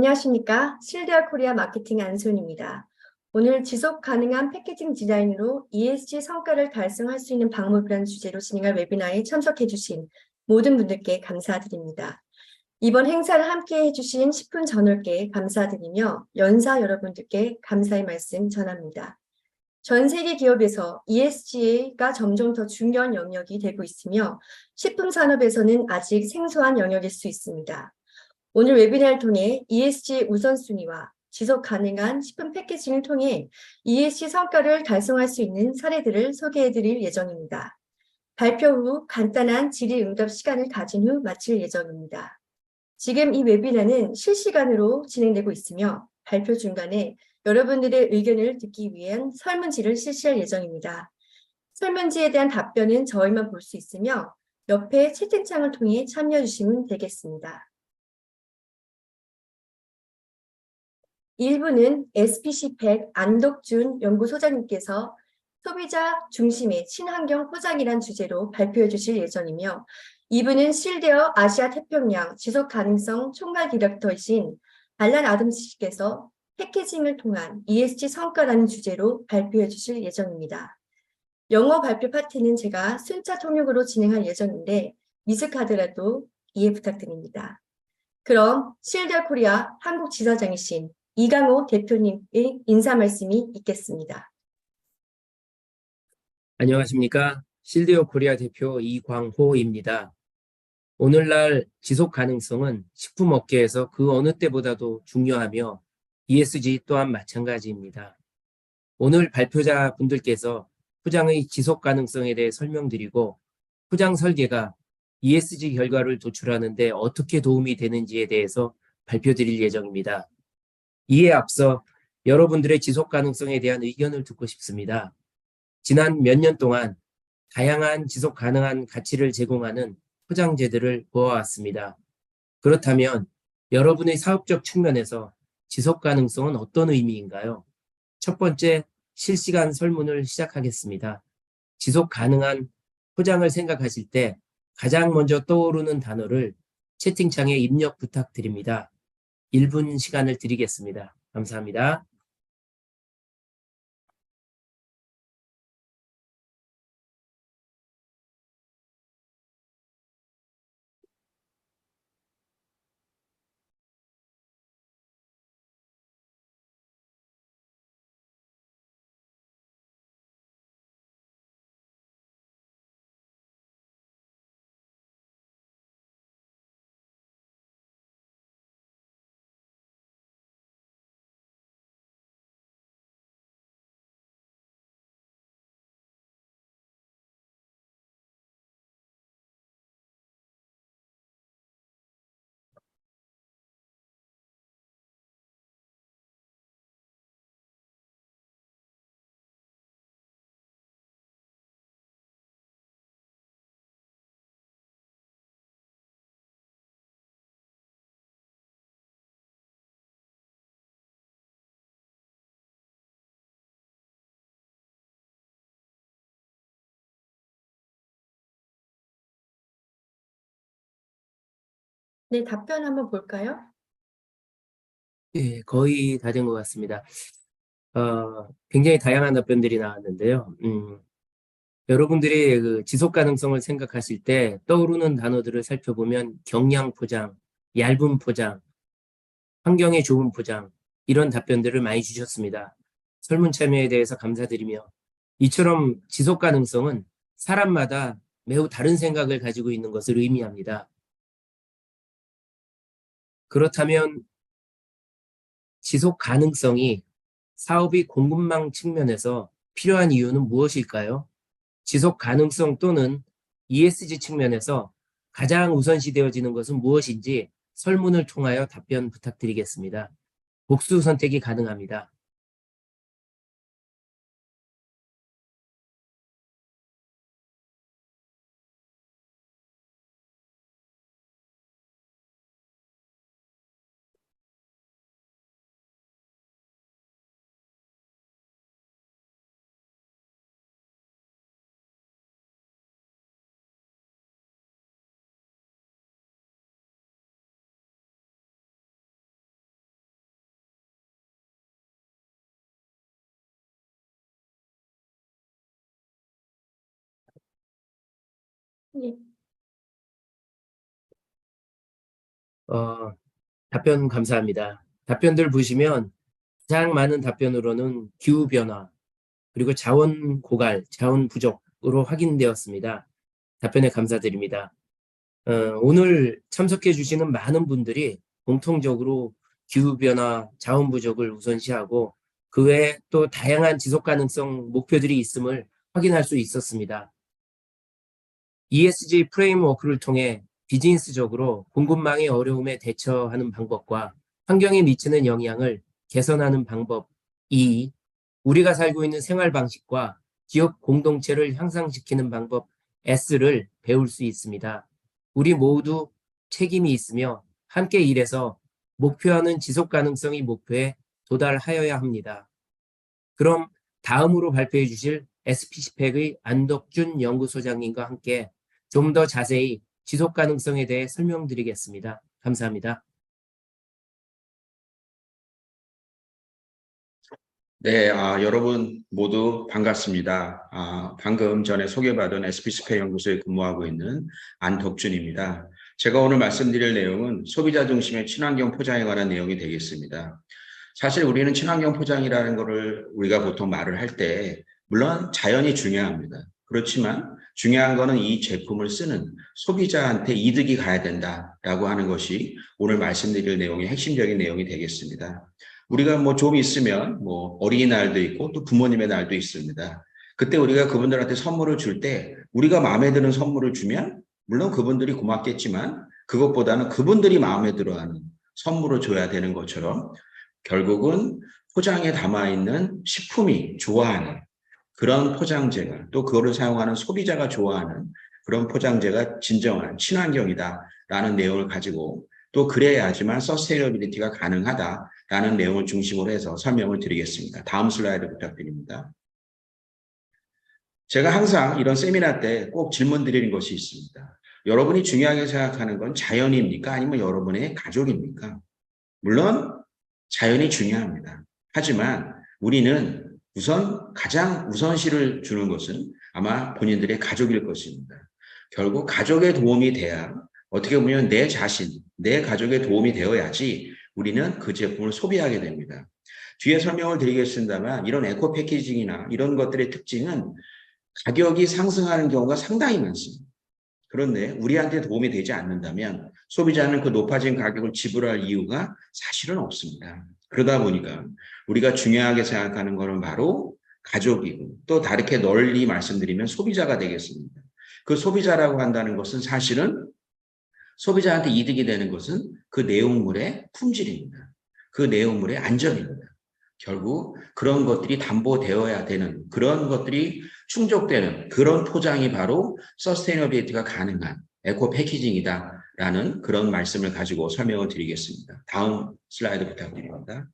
안녕하십니까. 실드아 코리아 마케팅 안소연입니다. 오늘 지속 가능한 패키징 디자인으로 ESG 성과를 달성할 수 있는 방법이라는 주제로 진행할 웨비나에 참석해 주신 모든 분들께 감사드립니다. 이번 행사를 함께 해주신 10분 전월께 감사드리며 연사 여러분들께 감사의 말씀 전합니다. 전 세계 기업에서 ESG가 점점 더 중요한 영역이 되고 있으며 식품 산업에서는 아직 생소한 영역일 수 있습니다. 오늘 웨비나를 통해 ESG 우선순위와 지속 가능한 식품 패키징을 통해 ESG 성과를 달성할 수 있는 사례들을 소개해 드릴 예정입니다. 발표 후 간단한 질의응답 시간을 가진 후 마칠 예정입니다. 지금 이 웨비나는 실시간으로 진행되고 있으며 발표 중간에 여러분들의 의견을 듣기 위한 설문지를 실시할 예정입니다. 설문지에 대한 답변은 저희만 볼 수 있으며 옆에 채팅창을 통해 참여해 주시면 되겠습니다. 1부는 SPC팩 안덕준 연구소장님께서 소비자 중심의 친환경 포장이란 주제로 발표해 주실 예정이며 2부는 실드웨어 아시아 태평양 지속 가능성 총괄 디렉터이신 알란 아담스께서 패키징을 통한 ESG 성과라는 주제로 발표해 주실 예정입니다. 영어 발표 파트는 제가 순차 통역으로 진행할 예정인데 미숙하더라도 이해 부탁드립니다. 그럼 실드웨어 코리아 한국 지사장이신 이강호 대표님의 인사 말씀이 있겠습니다. 안녕하십니까. 실드웨어 코리아 대표 이광호입니다. 오늘날 지속 가능성은 식품 업계에서 그 어느 때보다도 중요하며 ESG 또한 마찬가지입니다. 오늘 발표자 분들께서 포장의 지속 가능성에 대해 설명드리고 포장 설계가 ESG 결과를 도출하는 데 어떻게 도움이 되는지에 대해서 발표드릴 예정입니다. 이에 앞서 여러분들의 지속 가능성에 대한 의견을 듣고 싶습니다. 지난 몇 년 동안 다양한 지속 가능한 가치를 제공하는 포장재들을 보아왔습니다. 그렇다면 여러분의 사업적 측면에서 지속 가능성은 어떤 의미인가요? 첫 번째, 실시간 설문을 시작하겠습니다. 지속 가능한 포장을 생각하실 때 가장 먼저 떠오르는 단어를 채팅창에 입력 부탁드립니다. 1분 시간을 드리겠습니다. 감사합니다. 네, 답변 한번 볼까요? 예, 거의 다 된 것 같습니다. 굉장히 다양한 답변들이 나왔는데요. 여러분들이 그 지속 가능성을 생각하실 때 떠오르는 단어들을 살펴보면 경량 포장, 얇은 포장, 환경에 좋은 포장, 이런 답변들을 많이 주셨습니다. 설문 참여에 대해서 감사드리며 이처럼 지속 가능성은 사람마다 매우 다른 생각을 가지고 있는 것을 의미합니다. 그렇다면 지속 가능성이 사업의 공급망 측면에서 필요한 이유는 무엇일까요? 지속 가능성 또는 ESG 측면에서 가장 우선시되어지는 것은 무엇인지 설문을 통하여 답변 부탁드리겠습니다. 복수 선택이 가능합니다. 예. 답변 감사합니다. 답변들 보시면 가장 많은 답변으로는 기후변화, 그리고 자원 고갈, 자원 부족으로 확인되었습니다. 답변에 감사드립니다. 오늘 참석해 주시는 많은 분들이 공통적으로 기후변화, 자원 부족을 우선시하고 그 외에 또 다양한 지속 가능성 목표들이 있음을 확인할 수 있었습니다. ESG 프레임워크를 통해 비즈니스적으로 공급망의 어려움에 대처하는 방법과 환경에 미치는 영향을 개선하는 방법 2, 우리가 살고 있는 생활 방식과 기업 공동체를 향상시키는 방법 S를 배울 수 있습니다. 우리 모두 책임이 있으며 함께 일해서 목표하는 지속 가능성의 목표에 도달하여야 합니다. 그럼 다음으로 발표해 주실 SPC팩의 안덕준 연구소장님과 함께 좀 더 자세히 지속 가능성에 대해 설명드리겠습니다. 감사합니다. 네, 여러분 모두 반갑습니다. 방금 전에 소개받은 SPC팩 연구소에 근무하고 있는 안덕준입니다. 제가 오늘 말씀드릴 내용은 소비자 중심의 친환경 포장에 관한 내용이 되겠습니다. 사실 우리는 친환경 포장이라는 것을 우리가 보통 말을 할 때 물론 자연이 중요합니다. 그렇지만 중요한 거는 이 제품을 쓰는 소비자한테 이득이 가야 된다라고 하는 것이 오늘 말씀드릴 내용의 핵심적인 내용이 되겠습니다. 우리가 뭐 좀 있으면 뭐 어린이날도 있고 또 부모님의 날도 있습니다. 그때 우리가 그분들한테 선물을 줄 때 우리가 마음에 드는 선물을 주면 물론 그분들이 고맙겠지만 그것보다는 그분들이 마음에 들어하는 선물을 줘야 되는 것처럼 결국은 포장에 담아있는 식품이 좋아하는 그런 포장재가 또 그거를 사용하는 소비자가 좋아하는 그런 포장재가 진정한 친환경이다라는 내용을 가지고 또 그래야지만 서스테이너빌리티가 가능하다라는 내용을 중심으로 해서 설명을 드리겠습니다. 다음 슬라이드 부탁드립니다. 제가 항상 이런 세미나 때 꼭 질문 드리는 것이 있습니다. 여러분이 중요하게 생각하는 건 자연입니까? 아니면 여러분의 가족입니까? 물론 자연이 중요합니다. 하지만 우리는 우선 가장 우선시를 주는 것은 아마 본인들의 가족일 것입니다. 결국 가족의 도움이 돼야 어떻게 보면 내 자신, 내 가족의 도움이 되어야지 우리는 그 제품을 소비하게 됩니다. 뒤에 설명을 드리겠습니다만 이런 에코 패키징이나 이런 것들의 특징은 가격이 상승하는 경우가 상당히 많습니다. 그런데 우리한테 도움이 되지 않는다면 소비자는 그 높아진 가격을 지불할 이유가 사실은 없습니다. 그러다 보니까 우리가 중요하게 생각하는 것은 바로 가족이고 또 다르게 널리 말씀드리면 소비자가 되겠습니다. 그 소비자라고 한다는 것은 사실은 소비자한테 이득이 되는 것은 그 내용물의 품질입니다. 그 내용물의 안전입니다. 결국 그런 것들이 담보되어야 되는 그런 것들이 충족되는 그런 포장이 바로 서스테이너빌리티가 가능한 에코 패키징이다라는 그런 말씀을 가지고 설명을 드리겠습니다. 다음 슬라이드 부탁드립니다.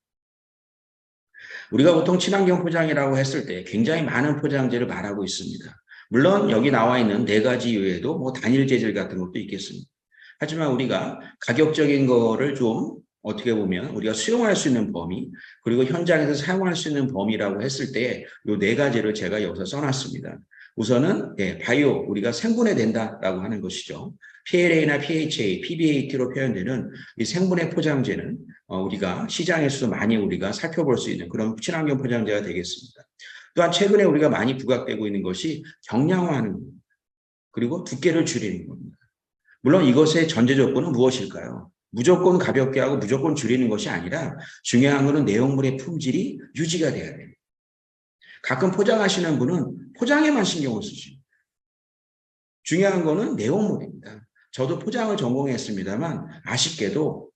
우리가 보통 친환경 포장이라고 했을 때 굉장히 많은 포장재를 말하고 있습니다. 물론 여기 나와 있는 4가지 이외에도 뭐 단일 재질 같은 것도 있겠습니다. 하지만 우리가 가격적인 거를 좀 어떻게 보면 우리가 수용할 수 있는 범위 그리고 현장에서 사용할 수 있는 범위라고 했을 때 이 4가지를 제가 여기서 써놨습니다. 우선은 바이오 우리가 생분해 된다라고 하는 것이죠. PLA나 PHA, PBAT로 표현되는 이 생분해 포장재는 우리가 시장에서도 많이 우리가 살펴볼 수 있는 그런 친환경 포장재가 되겠습니다. 또한 최근에 우리가 많이 부각되고 있는 것이 경량화하는 겁니다. 그리고 두께를 줄이는 겁니다. 물론 이것의 전제 조건은 무엇일까요? 무조건 가볍게 하고 무조건 줄이는 것이 아니라 중요한 것은 내용물의 품질이 유지가 돼야 됩니다. 가끔 포장하시는 분은 포장에만 신경을 쓰십니다. 중요한 것은 내용물입니다. 저도 포장을 전공했습니다만 아쉽게도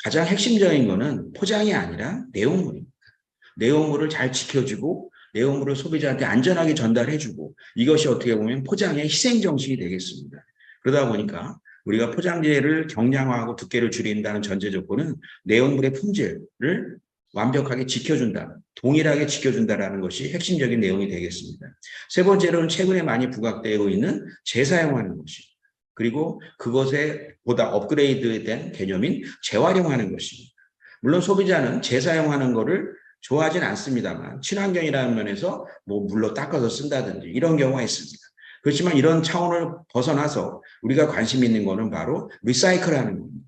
가장 핵심적인 것은 포장이 아니라 내용물입니다. 내용물을 잘 지켜주고 내용물을 소비자한테 안전하게 전달해주고 이것이 어떻게 보면 포장의 희생정신이 되겠습니다. 그러다 보니까 우리가 포장재를 경량화하고 두께를 줄인다는 전제 조건은 내용물의 품질을 완벽하게 지켜준다, 동일하게 지켜준다라는 것이 핵심적인 내용이 되겠습니다. 세 번째로는 최근에 많이 부각되고 있는 재사용하는 것입니다. 그리고 그것에 보다 업그레이드된 개념인 재활용하는 것입니다. 물론 소비자는 재사용하는 것을 좋아하진 않습니다만 친환경이라는 면에서 뭐 물로 닦아서 쓴다든지 이런 경우가 있습니다. 그렇지만 이런 차원을 벗어나서 우리가 관심 있는 거는 바로 리사이클하는 겁니다.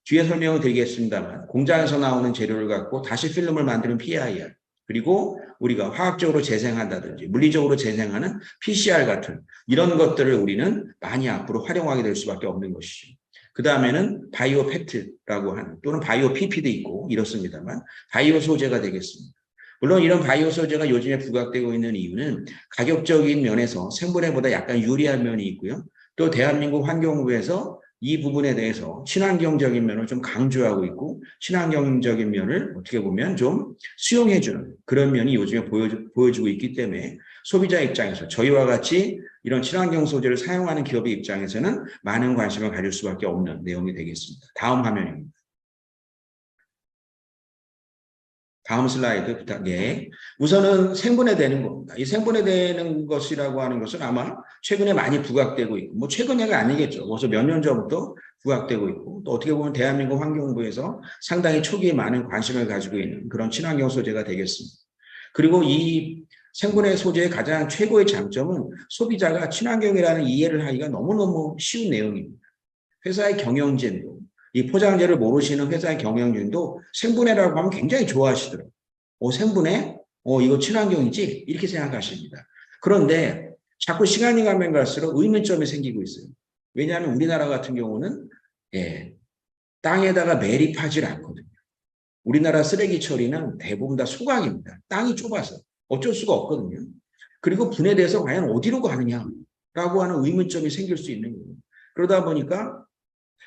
뒤에 설명을 드리겠습니다만 공장에서 나오는 재료를 갖고 다시 필름을 만드는 PIR, 그리고 우리가 화학적으로 재생한다든지 물리적으로 재생하는 PCR 같은 이런 것들을 우리는 많이 앞으로 활용하게 될 수밖에 없는 것이죠. 그 다음에는 바이오 팩트라고 하는, 또는 바이오 PP도 있고 이렇습니다만 바이오 소재가 되겠습니다. 물론 이런 바이오 소재가 요즘에 부각되고 있는 이유는 가격적인 면에서 생분해보다 약간 유리한 면이 있고요. 또 대한민국 환경부에서 이 부분에 대해서 친환경적인 면을 좀 강조하고 있고, 친환경적인 면을 어떻게 보면 좀 수용해주는 그런 면이 요즘에 보여주고 있기 때문에 소비자 입장에서 저희와 같이 이런 친환경 소재를 사용하는 기업의 입장에서는 많은 관심을 가질 수밖에 없는 내용이 되겠습니다. 다음 화면입니다. 다음 슬라이드 부탁해. 우선은 생분해되는 겁니다. 이 생분해되는 것이라고 하는 것은 아마 최근에 많이 부각되고 있고, 뭐 최근에가 아니겠죠. 벌써 몇 년 전부터 부각되고 있고, 또 어떻게 보면 대한민국 환경부에서 상당히 초기에 많은 관심을 가지고 있는 그런 친환경 소재가 되겠습니다. 그리고 이 생분해 소재의 가장 최고의 장점은 소비자가 친환경이라는 이해를 하기가 너무너무 쉬운 내용입니다. 회사의 경영진도, 이 포장재를 모르시는 회사의 경영진도 생분해라고 하면 굉장히 좋아하시더라고요. 생분해? 이거 친환경이지? 이렇게 생각하십니다. 그런데 자꾸 시간이 가면 갈수록 의문점이 생기고 있어요. 왜냐하면 우리나라 같은 경우는 땅에다가 매립하지 않거든요. 우리나라 쓰레기 처리는 대부분 다 소각입니다. 땅이 좁아서 어쩔 수가 없거든요. 그리고 분해돼서 과연 어디로 가느냐라고 하는 의문점이 생길 수 있는 거예요. 그러다 보니까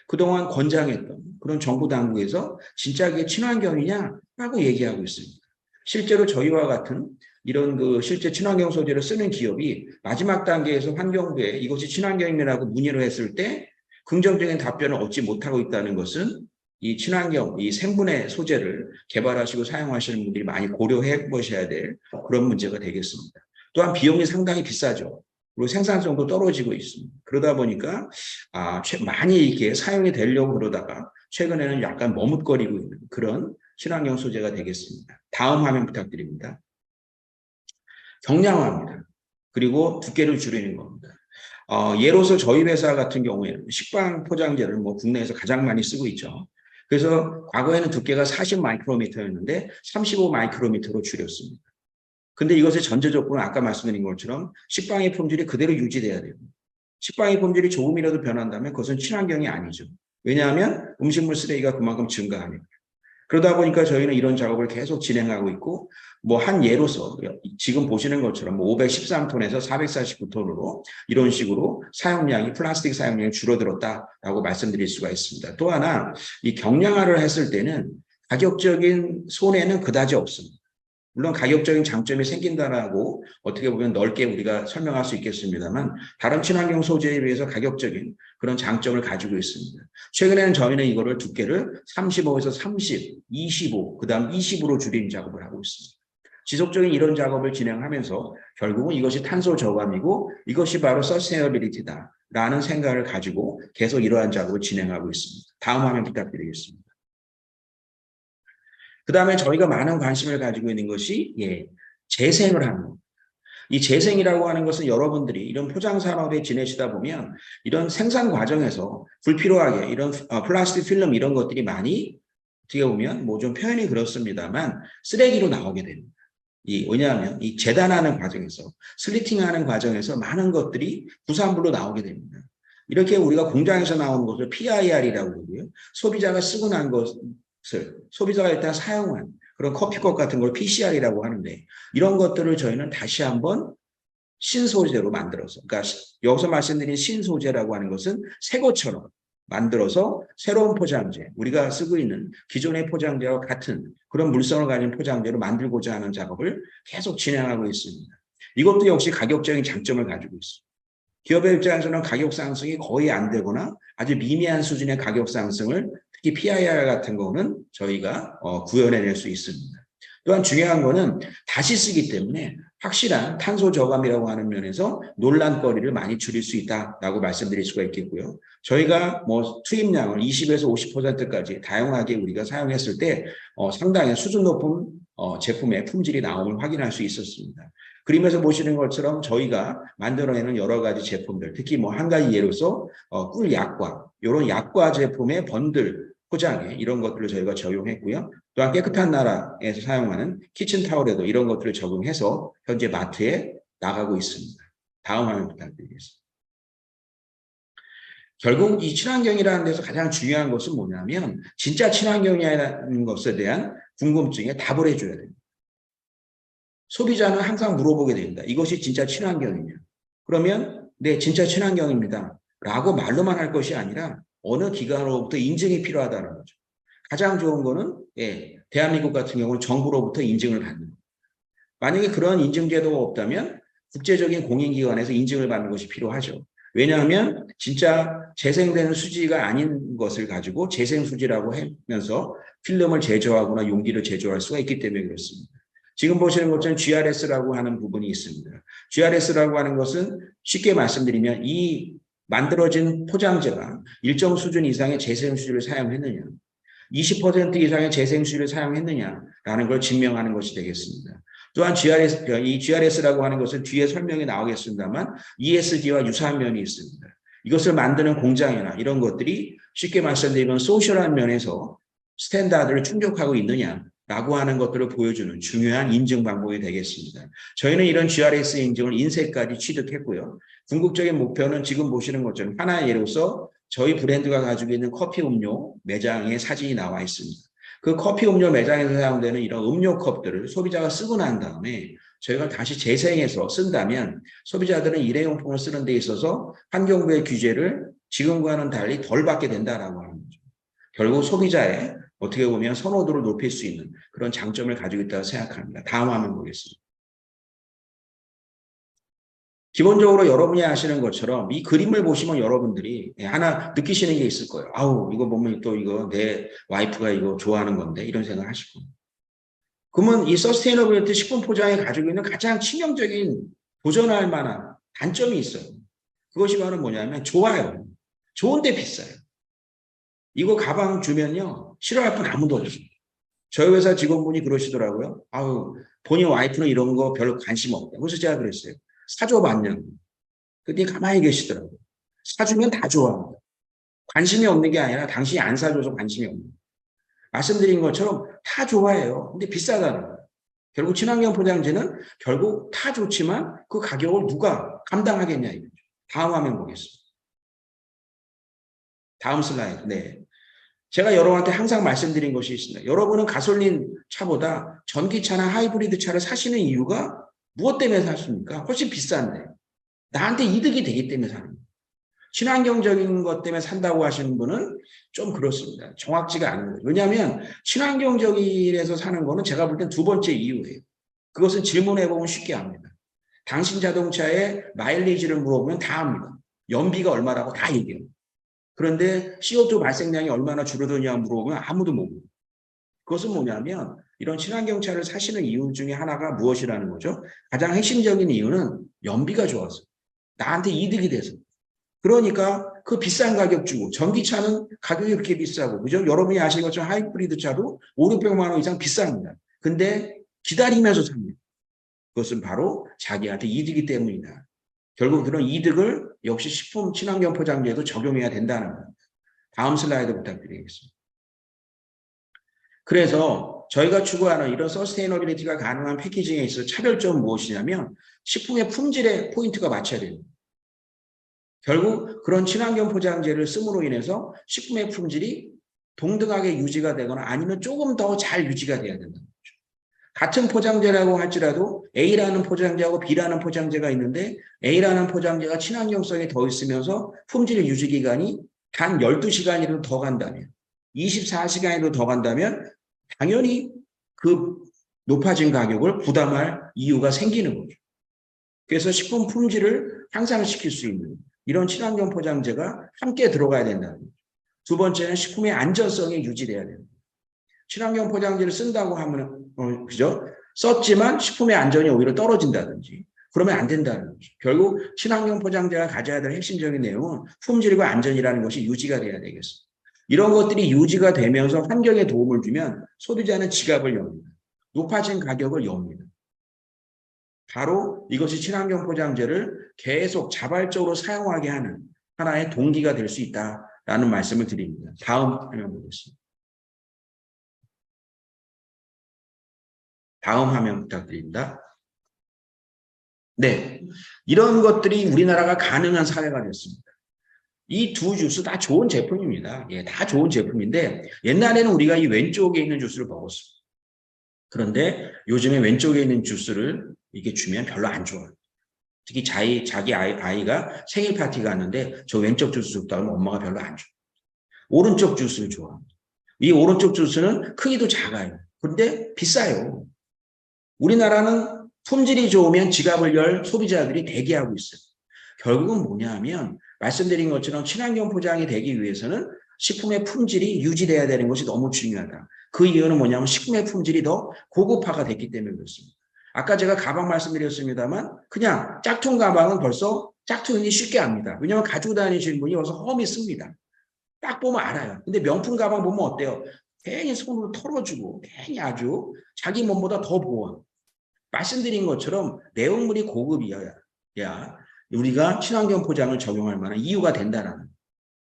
그동안 권장했던 그런 정부 당국에서 진짜 그게 친환경이냐라고 얘기하고 있습니다. 실제로 저희와 같은 이런 실제 친환경 소재를 쓰는 기업이 마지막 단계에서 환경부에 이것이 친환경이라고 문의를 했을 때 긍정적인 답변을 얻지 못하고 있다는 것은 이 친환경, 이 생분해 소재를 개발하시고 사용하시는 분들이 많이 고려해 보셔야 될 그런 문제가 되겠습니다. 또한 비용이 상당히 비싸죠. 그리고 생산성도 떨어지고 있습니다. 그러다 보니까 많이 이렇게 사용이 되려고 그러다가 최근에는 약간 머뭇거리고 있는 그런 친환경 소재가 되겠습니다. 다음 화면 부탁드립니다. 경량화입니다. 그리고 두께를 줄이는 겁니다. 예로서 저희 회사 같은 경우에는 식빵 포장재를 국내에서 가장 많이 쓰고 있죠. 그래서 과거에는 두께가 40 마이크로미터였는데 35 마이크로미터로 줄였습니다. 근데 이것의 전제 조건은 아까 말씀드린 것처럼 식빵의 품질이 그대로 유지돼야 돼요. 식빵의 품질이 조금이라도 변한다면 그것은 친환경이 아니죠. 왜냐하면 음식물 쓰레기가 그만큼 증가하니까. 그러다 보니까 저희는 이런 작업을 계속 진행하고 있고, 한 예로서 지금 보시는 것처럼 513톤에서 449톤으로 이런 식으로 플라스틱 사용량이 줄어들었다라고 말씀드릴 수가 있습니다. 또 하나, 이 경량화를 했을 때는 가격적인 손해는 그다지 없습니다. 물론 가격적인 장점이 생긴다라고 어떻게 보면 넓게 우리가 설명할 수 있겠습니다만 다른 친환경 소재에 비해서 가격적인 그런 장점을 가지고 있습니다. 최근에는 저희는 이거를 두께를 35에서 30, 25, 그 다음 20으로 줄이는 작업을 하고 있습니다. 지속적인 이런 작업을 진행하면서 결국은 이것이 탄소 저감이고 이것이 바로 서스테이너빌리티다라는 생각을 가지고 계속 이러한 작업을 진행하고 있습니다. 다음 화면 부탁드리겠습니다. 그 다음에 저희가 많은 관심을 가지고 있는 것이 재생을 하는 겁니다. 이 재생이라고 하는 것은 여러분들이 이런 포장 산업에 지내시다 보면 이런 생산 과정에서 불필요하게 이런 플라스틱 필름 이런 것들이 많이 어떻게 보면 좀 표현이 그렇습니다만 쓰레기로 나오게 됩니다. 왜냐하면 이 재단하는 과정에서 슬리팅하는 과정에서 많은 것들이 부산물로 나오게 됩니다. 이렇게 우리가 공장에서 나오는 것을 PIR이라고 그러고요. 소비자가 쓰고 난 것을 소비자가 일단 사용한 그런 커피컵 같은 걸 PCR이라고 하는데 이런 것들을 저희는 다시 한번 신소재로 만들어서, 그러니까 여기서 말씀드린 신소재라고 하는 것은 새 것처럼 만들어서 새로운 포장재, 우리가 쓰고 있는 기존의 포장재와 같은 그런 물성을 가진 포장재로 만들고자 하는 작업을 계속 진행하고 있습니다. 이것도 역시 가격적인 장점을 가지고 있습니다. 기업의 입장에서는 가격 상승이 거의 안 되거나 아주 미미한 수준의 가격 상승을 특히 PIR 같은 거는 저희가 구현해낼 수 있습니다. 또한 중요한 거는 다시 쓰기 때문에 확실한 탄소 저감이라고 하는 면에서 논란거리를 많이 줄일 수 있다라고 말씀드릴 수가 있겠고요. 저희가 투입량을 20에서 50%까지 다양하게 우리가 사용했을 때 상당히 수준 높은 제품의 품질이 나옴을 확인할 수 있었습니다. 그림에서 보시는 것처럼 저희가 만들어내는 여러 가지 제품들, 특히 뭐 한 가지 예로서 꿀 약과 이런 약과 제품의 번들 포장에 이런 것들을 저희가 적용했고요. 또한 깨끗한 나라에서 사용하는 키친타올에도 이런 것들을 적용해서 현재 마트에 나가고 있습니다. 다음 화면 부탁드리겠습니다. 결국 이 친환경이라는 데서 가장 중요한 것은 뭐냐면 진짜 친환경이라는 것에 대한 궁금증에 답을 해줘야 됩니다. 소비자는 항상 물어보게 됩니다. 이것이 진짜 친환경이냐? 그러면 네, 진짜 친환경입니다. 라고 말로만 할 것이 아니라 어느 기관으로부터 인증이 필요하다는 거죠. 가장 좋은 거는 대한민국 같은 경우는 정부로부터 인증을 받는 거예요. 만약에 그런 인증제도가 없다면 국제적인 공인기관에서 인증을 받는 것이 필요하죠. 왜냐하면 진짜 재생되는 수지가 아닌 것을 가지고 재생수지라고 하면서 필름을 제조하거나 용기를 제조할 수가 있기 때문에 그렇습니다. 지금 보시는 것처럼 GRS라고 하는 부분이 있습니다. GRS라고 하는 것은 쉽게 말씀드리면 이 만들어진 포장재가 일정 수준 이상의 재생수지를 사용했느냐, 20% 이상의 재생수지를 사용했느냐라는 걸 증명하는 것이 되겠습니다. 또한 이 GRS라고 하는 것은 뒤에 설명이 나오겠습니다만 ESG와 유사한 면이 있습니다. 이것을 만드는 공장이나 이런 것들이 쉽게 말씀드리면 소셜한 면에서 스탠다드를 충족하고 있느냐라고 하는 것들을 보여주는 중요한 인증 방법이 되겠습니다. 저희는 이런 GRS 인증을 인쇄까지 취득했고요. 궁극적인 목표는 지금 보시는 것처럼 하나의 예로서 저희 브랜드가 가지고 있는 커피 음료 매장의 사진이 나와 있습니다. 그 커피 음료 매장에서 사용되는 이런 음료 컵들을 소비자가 쓰고 난 다음에 저희가 다시 재생해서 쓴다면 소비자들은 일회용품을 쓰는 데 있어서 환경부의 규제를 지금과는 달리 덜 받게 된다라고 하는 거죠. 결국 소비자의 어떻게 보면 선호도를 높일 수 있는 그런 장점을 가지고 있다고 생각합니다. 다음 화면 보겠습니다. 기본적으로 여러분이 아시는 것처럼 이 그림을 보시면 여러분들이 하나 느끼시는 게 있을 거예요. 아우, 이거 보면 또 이거 내 와이프가 이거 좋아하는 건데 이런 생각 하실 겁니다. 그러면 이 서스테이너빌리티 식품 포장이 가지고 있는 가장 치명적인 도전할 만한 단점이 있어요. 그것이 바로 뭐냐면 좋아요. 좋은데 비싸요. 이거 가방 주면요. 싫어할 분 아무도 없어요. 저희 회사 직원분이 그러시더라고요. 아우, 본인 와이프는 이런 거 별로 관심 없다. 그래서 제가 그랬어요. 사줘봤냐고. 근데 가만히 계시더라고요. 사주면 다 좋아합니다. 관심이 없는 게 아니라 당신이 안 사줘서 관심이 없는 거예요. 말씀드린 것처럼 다 좋아해요. 근데 비싸다는 거예요. 결국 친환경 포장재는 결국 다 좋지만 그 가격을 누가 감당하겠냐 이거죠. 다음 화면 보겠습니다. 다음 슬라이드. 네. 제가 여러분한테 항상 말씀드린 것이 있습니다. 여러분은 가솔린 차보다 전기차나 하이브리드 차를 사시는 이유가 무엇 때문에 샀습니까? 훨씬 비싼데. 나한테 이득이 되기 때문에 사는 거예요. 친환경적인 것 때문에 산다고 하시는 분은 좀 그렇습니다. 정확지가 않은 거예요. 왜냐하면 친환경적이라서 사는 거는 제가 볼 땐 두 번째 이유예요. 그것은 질문해보면 쉽게 합니다. 당신 자동차의 마일리지를 물어보면 다 합니다. 연비가 얼마라고 다 얘기해요. 그런데 CO2 발생량이 얼마나 줄어드냐 물어보면 아무도 모릅니다. 그것은 뭐냐면 이런 친환경차를 사시는 이유 중에 하나가 무엇이라는 거죠? 가장 핵심적인 이유는 연비가 좋아서 나한테 이득이 돼서. 그러니까 그 비싼 가격 주고 전기차는 가격이 그렇게 비싸고 그죠? 여러분이 아시는 것처럼 하이브리드 차도 5, 600만 원 이상 비쌉니다. 근데 기다리면서 삽니다. 그것은 바로 자기한테 이득이 때문이다. 결국 그런 이득을 역시 식품 친환경 포장재에도 적용해야 된다는 겁니다. 다음 슬라이드 부탁드리겠습니다. 그래서 저희가 추구하는 이런 서스테이너빌리티가 가능한 패키징에 있어 차별점은 무엇이냐면 식품의 품질에 포인트가 맞춰야 됩니다. 결국 그런 친환경 포장재를 씀으로 인해서 식품의 품질이 동등하게 유지가 되거나 아니면 조금 더 잘 유지가 돼야 된다는 거죠. 같은 포장재라고 할지라도 A라는 포장재하고 B라는 포장재가 있는데 A라는 포장재가 친환경성이 더 있으면서 품질 유지 기간이 단 12시간이라도 더 간다면 24시간이라도 더 간다면 당연히 그 높아진 가격을 부담할 이유가 생기는 거죠. 그래서 식품 품질을 향상시킬 수 있는 이런 친환경 포장재가 함께 들어가야 된다는 거죠. 두 번째는 식품의 안전성이 유지돼야 됩니다. 친환경 포장재를 쓴다고 하면 그죠? 썼지만 식품의 안전이 오히려 떨어진다든지 그러면 안 된다는 거죠. 결국 친환경 포장재가 가져야 될 핵심적인 내용은 품질과 안전이라는 것이 유지가 돼야 되겠습니다. 이런 것들이 유지가 되면서 환경에 도움을 주면 소비자는 지갑을 엽니다. 높아진 가격을 엽니다. 바로 이것이 친환경 포장재를 계속 자발적으로 사용하게 하는 하나의 동기가 될 수 있다라는 말씀을 드립니다. 다음 화면 보겠습니다. 다음 화면 부탁드립니다. 네, 이런 것들이 우리나라가 가능한 사회가 됐습니다. 이 두 주스 다 좋은 제품입니다. 예, 다 좋은 제품인데 옛날에는 우리가 이 왼쪽에 있는 주스를 먹었습니다. 그런데 요즘에 왼쪽에 있는 주스를 이게 주면 별로 안 좋아요. 특히 자기 아이가 생일 파티가 왔는데 저 왼쪽 주스 줬다 하면 엄마가 별로 안 좋아요. 오른쪽 주스를 좋아합니다. 이 오른쪽 주스는 크기도 작아요. 그런데 비싸요. 우리나라는 품질이 좋으면 지갑을 열 소비자들이 대기하고 있어요. 결국은 뭐냐 하면 말씀드린 것처럼 친환경 포장이 되기 위해서는 식품의 품질이 유지돼야 되는 것이 너무 중요하다. 그 이유는 뭐냐면 식품의 품질이 더 고급화가 됐기 때문에 그렇습니다. 아까 제가 가방 말씀드렸습니다만 그냥 짝퉁 가방은 벌써 짝퉁이 쉽게 압니다. 왜냐하면 가지고 다니시는 분이 벌써 험히 씁니다. 딱 보면 알아요. 근데 명품 가방 보면 어때요? 괜히 손으로 털어주고 괜히 아주 자기 몸보다 더 보완. 말씀드린 것처럼 내용물이 고급이어야 우리가 친환경 포장을 적용할 만한 이유가 된다라는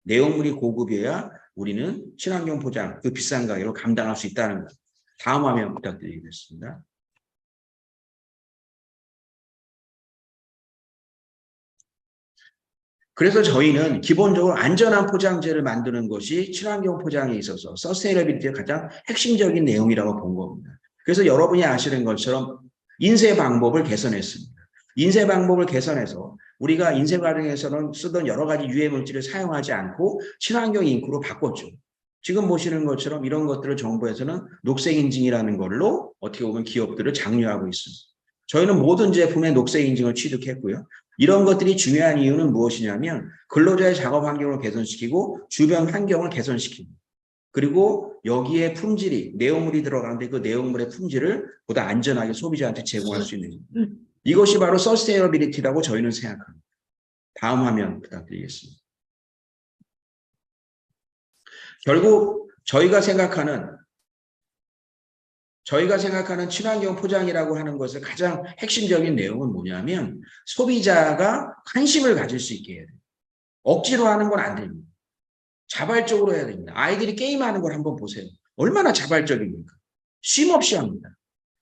내용물이 고급이어야 우리는 친환경 포장 그 비싼 가격으로 감당할 수 있다는 것. 다음 화면 부탁드리겠습니다. 그래서 저희는 기본적으로 안전한 포장재를 만드는 것이 친환경 포장에 있어서 서스테이너빌리티의 가장 핵심적인 내용이라고 본 겁니다. 그래서 여러분이 아시는 것처럼 인쇄 방법을 개선했습니다. 인쇄 방법을 개선해서 우리가 인쇄 과정에서는 쓰던 여러 가지 유해 물질을 사용하지 않고 친환경 잉크로 바꿨죠. 지금 보시는 것처럼 이런 것들을 정부에서는 녹색 인증이라는 걸로 어떻게 보면 기업들을 장려하고 있습니다. 저희는 모든 제품에 녹색 인증을 취득했고요. 이런 것들이 중요한 이유는 무엇이냐면 근로자의 작업 환경을 개선시키고 주변 환경을 개선시킵니다. 그리고 여기에 품질이 내용물이 들어가는데 그 내용물의 품질을 보다 안전하게 소비자한테 제공할 수 있는 이것이 바로 서스테이너빌리티라고 저희는 생각합니다. 다음 화면 부탁드리겠습니다. 결국 저희가 생각하는 친환경 포장이라고 하는 것의 가장 핵심적인 내용은 뭐냐면 소비자가 관심을 가질 수 있게 해야 돼요. 억지로 하는 건 안 됩니다. 자발적으로 해야 됩니다. 아이들이 게임하는 걸 한번 보세요. 얼마나 자발적입니까? 쉼 없이 합니다.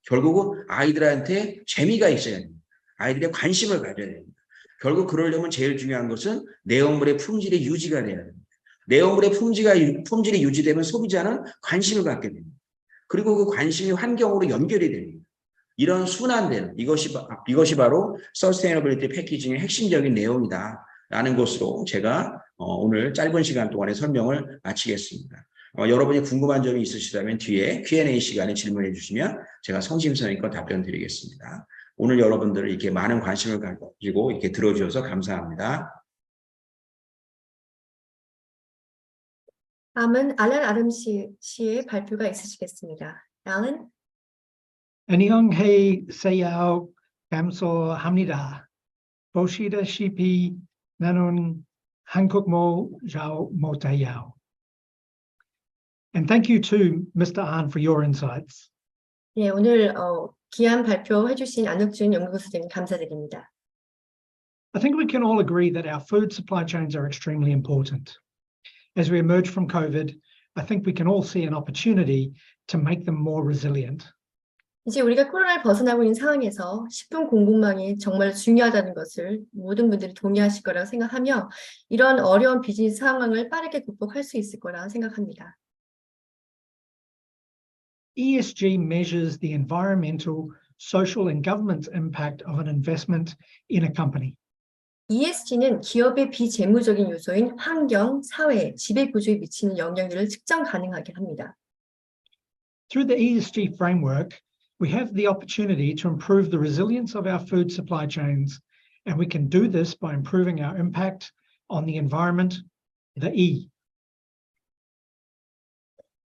결국은 아이들한테 재미가 있어야 됩니다. 아이들의 관심을 가져야 됩니다. 결국 그러려면 제일 중요한 것은 내용물의 품질이 유지가 돼야 됩니다. 내용물의 품질이 유지되면 소비자는 관심을 갖게 됩니다. 그리고 그 관심이 환경으로 연결이 됩니다. 이런 순환되는 이것이 바로 서스테이너빌리티 패키징의 핵심적인 내용이다라는 것으로 제가 오늘 짧은 시간 동안의 설명을 마치겠습니다. 여러분이 궁금한 점이 있으시다면 뒤에 Q&A 시간에 질문해 주시면 제가 성심성의껏 답변 드리겠습니다. 오늘 여러분들 이렇게 많은 관심을 가지고 이렇게 들어주셔서 감사합니다. 다음은 알란 아름 씨의 발표가 있으시겠습니다. 알란? 안녕히 세요 감사합니다. 보시다 시피 나는 한국말 잘 못해요. And thank you to Mr. Ahn for your insights. 예, 오늘 귀한 발표해 주신 안혁준 연구소장님 감사드립니다. I think we can all agree that our food supply chains are extremely important. As we emerge from COVID, I think we can all see an opportunity to make them more resilient. 이제 우리가 코로나를 벗어나고 있는 상황에서 식품 공급망이 정말 중요하다는 것을 모든 분들이 동의하실 거라고 생각하며 이런 어려운 비즈니스 상황을 빠르게 극복할 수 있을 거라 생각합니다. ESG measures the environmental, social, and governance impact of an investment in a company. ESG는 기업의 비재무적인 요소인 환경, 사회, 지배구조에 미치는 영향력을 측정 가능하게 합니다. Through the ESG framework, we have the opportunity to improve the resilience of our food supply chains, and we can do this by improving our impact on the environment, the E.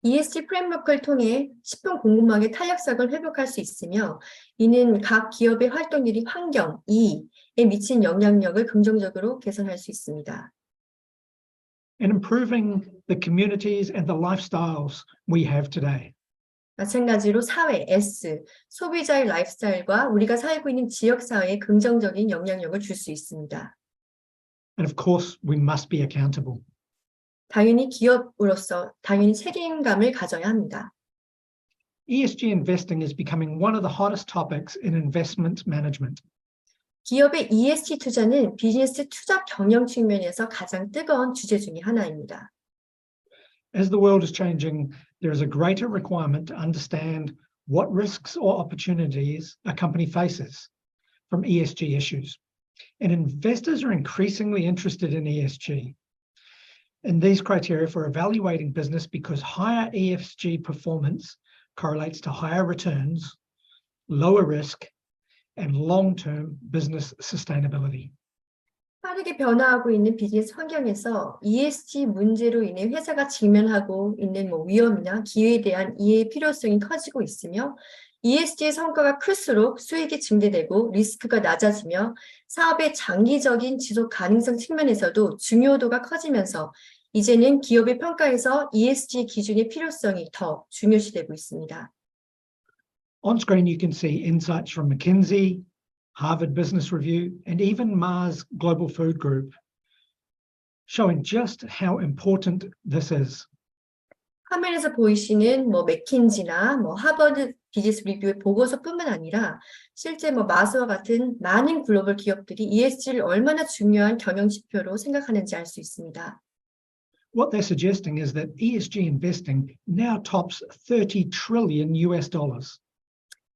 ESG 프레임워크를 통해 식품 공급망의 탄력성을 회복할 수 있으며 이는 각 기업의 활동률이 환경, E에 미친 영향력을 긍정적으로 개선할 수 있습니다. And improving the communities and the lifestyles we have today. 마찬가지로 사회, S, 소비자의 라이프스타일과 우리가 살고 있는 지역사회에 긍정적인 영향력을 줄 수 있습니다. And of course, we must be accountable. 당연히 기업으로서 당연히 책임감을 가져야 합니다. ESG investing is becoming one of the hottest topics in investment management. 기업의 ESG 투자는 비즈니스 투자 경영 측면에서 가장 뜨거운 주제 중에 하나입니다. As the world is changing, there is a greater requirement to understand what risks or opportunities a company faces from ESG issues. And investors are increasingly interested in ESG and these criteria for evaluating business because higher ESG performance correlates to higher returns, lower risk, and long-term business sustainability. 빠르게 변화하고 있는 비즈니스 환경에서 ESG 문제로 인해 회사가 직면하고 있는 위험이나 기회에 대한 이해의 필요성이 커지고 있으며 ESG의 성과가 클수록 수익이 증대되고 리스크가 낮아지며 사업의 장기적인 지속 가능성 측면에서도 중요도가 커지면서 이제는 기업의 평가에서 ESG 기준의 필요성이 더 중요시되고 있습니다. On screen, you can see insights from McKinsey, Harvard Business Review, and even Mars Global Food Group, showing just how important this is. 화면에서 보이시는 맥킨지나 하버드 비즈니스 리뷰의 보고서뿐만 아니라 실제 마스와 같은 많은 글로벌 기업들이 ESG를 얼마나 중요한 경영 지표로 생각하는지 알 수 있습니다. What they're suggesting is that ESG investing now tops $30 trillion.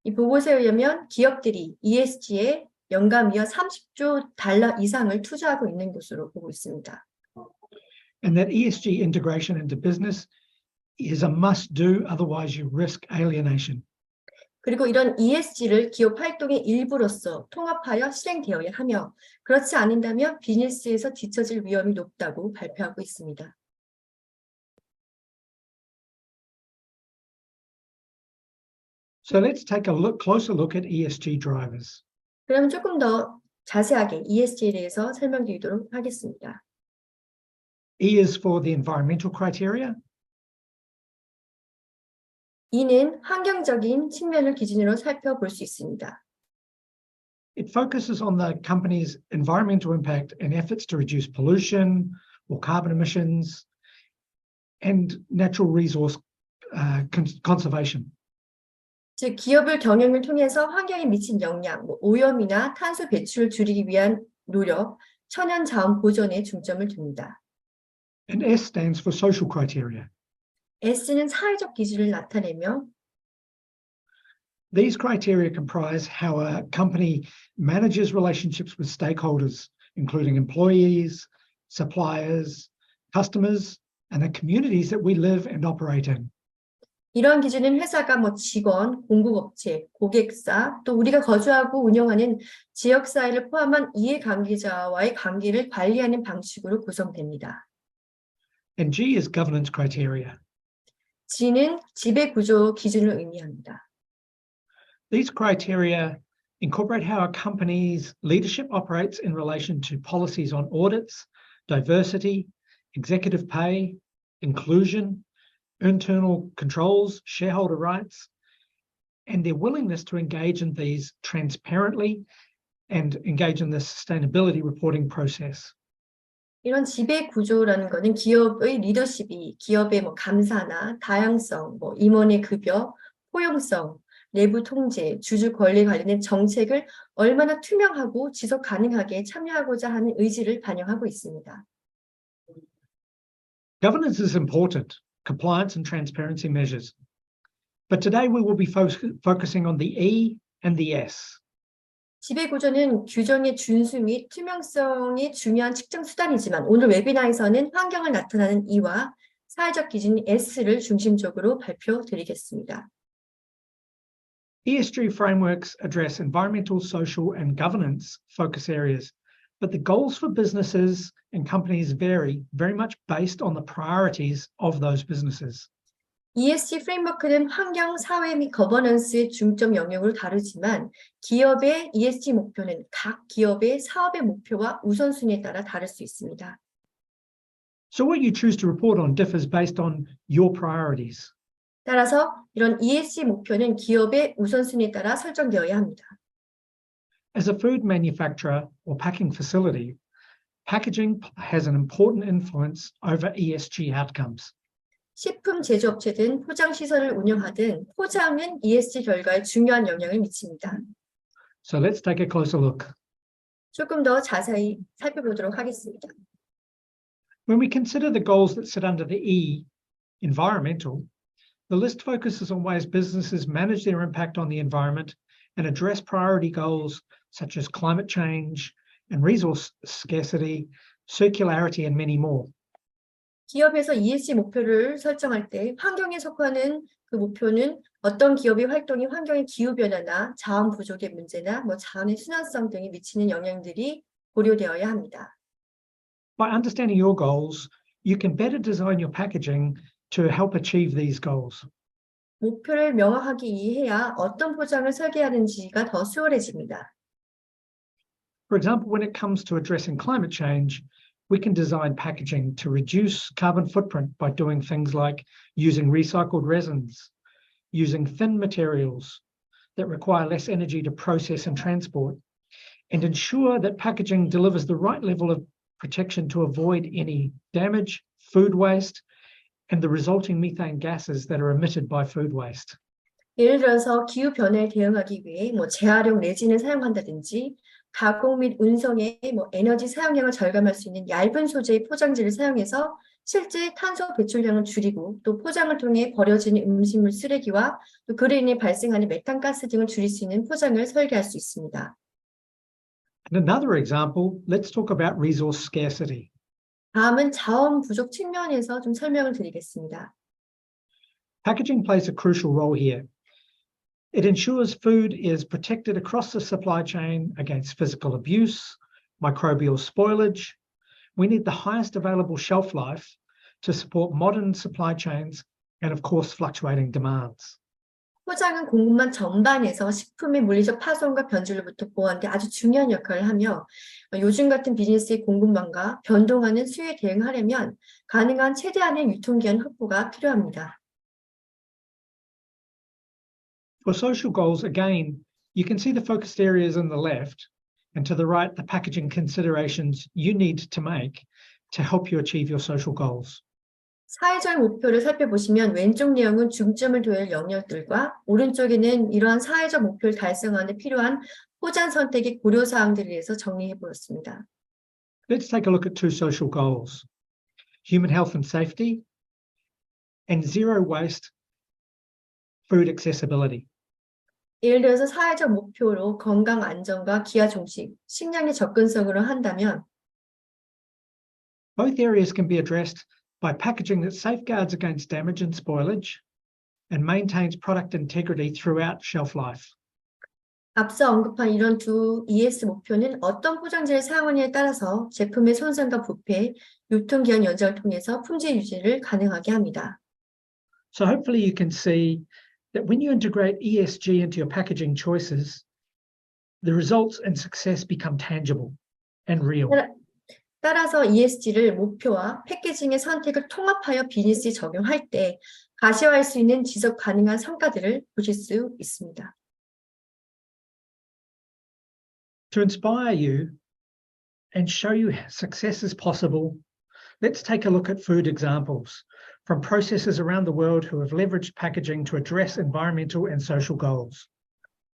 이 보고서에 의하면 기업들이 ESG에 연간 위어 30조 달러 이상을 투자하고 있는 것으로 보고 있습니다. And that ESG integration into business is a must-do, otherwise you risk alienation. 그리고 이런 ESG를 기업 활동의 일부로서 통합하여 실행되어야 하며 그렇지 않는다면 비즈니스에서 뒤처질 위험이 높다고 발표하고 있습니다. So let's take a closer look at ESG drivers. 그럼 조금 더 자세하게 ESG에 대해서 설명드리도록 하겠습니다. E is for the environmental criteria. E는 환경적인 측면을 기준으로 살펴볼 수 있습니다. It focuses on the company's environmental impact and efforts to reduce pollution or carbon emissions and natural resource conservation. 즉 기업을 경영을 통해서 환경에 미친 영향, 오염이나 탄소 배출을 줄이기 위한 노력, 천연 자원 보존에 중점을 둡니다. And S stands for social criteria. S는 사회적 기준을 나타내며 These criteria comprise how a company manages relationships with stakeholders, including employees, suppliers, customers, and the communities that we live and operate in. 이런 기준은 회사가 직원, 공급업체, 고객사, 또 우리가 거주하고 운영하는 지역사회를 포함한 이해관계자와의 관계를 관리하는 방식으로 구성됩니다. And G is governance criteria. G는 지배구조 기준을 의미합니다. These criteria incorporate how a company's leadership operates in relation to policies on audits, diversity, executive pay, inclusion, internal controls, shareholder rights, and their willingness to engage in these transparently and engage in the sustainability reporting process. 이런 지배 구조라는 것은 기업의 리더십이 기업의 감사나 다양성, 임원의 급여, 포용성, 내부 통제, 주주 권리 관련된 정책을 얼마나 투명하고 지속 가능하게 참여하고자 하는 의지를 반영하고 있습니다. Governance is important, compliance and transparency measures. But today we will be focusing on the E and the S. 지배 구조는 규정의 준수 및 투명성이 중요한 측정 수단이지만 오늘 웨비나에서는 환경을 나타내는 E와 사회적 기준 S를 중심적으로 발표드리겠습니다. ESG frameworks address environmental, social, and governance focus areas, but the goals for businesses and companies vary very much based on the priorities of those businesses. ESG 프레임워크는 환경, 사회 및 거버넌스의 중점 영역을 다루지만 기업의 ESG 목표는 각 기업의 사업의 목표와 우선순위에 따라 다를 수 있습니다. So what you choose to report on differs based on your priorities. 따라서 이런 ESG 목표는 기업의 우선순위에 따라 설정되어야 합니다. As a food manufacturer or packing facility, packaging has an important influence over ESG outcomes. 식품 제조업체든 포장 시설을 운영하든 포장은 ESG 결과에 중요한 영향을 미칩니다. So let's take a closer look. 조금 더 자세히 살펴보도록 하겠습니다. When we consider the goals that sit under the E, environmental, the list focuses on ways businesses manage their impact on the environment and address priority goals such as climate change and resource scarcity, circularity, and many more. 기업에서 ESG 목표를 설정할 때 환경에 속하는 그 목표는 어떤 기업의 활동이 환경의 기후변화나 자원 부족의 문제나 자원의 순환성 등에 미치는 영향들이 고려되어야 합니다. By understanding your goals, you can better design your packaging to help achieve these goals. 목표를 명확하게 이해해야 어떤 포장을 설계하는지가 더 수월해집니다. For example, when it comes to addressing climate change, we can design packaging to reduce carbon footprint by doing things like using recycled resins, using thin materials that require less energy to process and transport, and ensure that packaging delivers the right level of protection to avoid any damage, food waste, and the resulting methane gases that are emitted by food waste. 예를 들어서 기후 변화에 대응하기 위해 재활용 레진을 사용한다든지 가공 및 운송의 에너지 사용량을 절감할 수 있는 얇은 소재의 포장지를 사용해서 실제 탄소 배출량을 줄이고 또 포장을 통해 버려지는 음식물 쓰레기와 또 그로 인해 발생하는 메탄가스 등을 줄일 수 있는 포장을 설계할 수 있습니다. And another example, let's talk about resource scarcity. 다음은 자원 부족 측면에서 좀 설명을 드리겠습니다. Packaging plays a crucial role here. It ensures food is protected across the supply chain against physical abuse, microbial spoilage. We need the highest available shelf life to support modern supply chains and, of course, fluctuating demands. 포장은 공급망 전반에서 식품의 물리적 파손과 변질로부터 보호하는 데 아주 중요한 역할을 하며 요즘 같은 비즈니스의 공급망과 변동하는 수요에 대응하려면 가능한 최대한의 유통기한 확보가 필요합니다. For social goals, again, you can see the focused areas on the left, and to the right, the packaging considerations you need to make to help you achieve your social goals. 사회적 목표를 살펴보시면 왼쪽 내용은 중점을 둬야 할 영역들과 오른쪽에는 이러한 사회적 목표를 달성하는 데 필요한 포장 선택의 고려사항들에 대해서 정리해 보았습니다. Let's take a look at two social goals: human health and safety, and zero waste food accessibility. 예를 들어서 사회적 목표로 건강 안전과 기하 종식, 식량의 접근성으로 한다면 Both areas can be addressed by packaging that safeguards against damage and spoilage and maintains product integrity throughout shelf life. 앞서 언급한 이런 두 ES 목표는 어떤 포장재를 사용하느냐에 따라서 제품의 손상과 부패, 유통기한 연장을 통해서 품질 유지를 가능하게 합니다. So hopefully you can see that when you integrate ESG into your packaging choices, the results and success become tangible and real. 따라서 ESG를 목표와 패키징의 선택을 통합하여 비즈니스에 적용할 때 가시화할 수 있는 지속 가능한 성과들을 보실 수 있습니다. To inspire you and show you success is possible, let's take a look at food examples from processors around the world who have leveraged packaging to address environmental and social goals.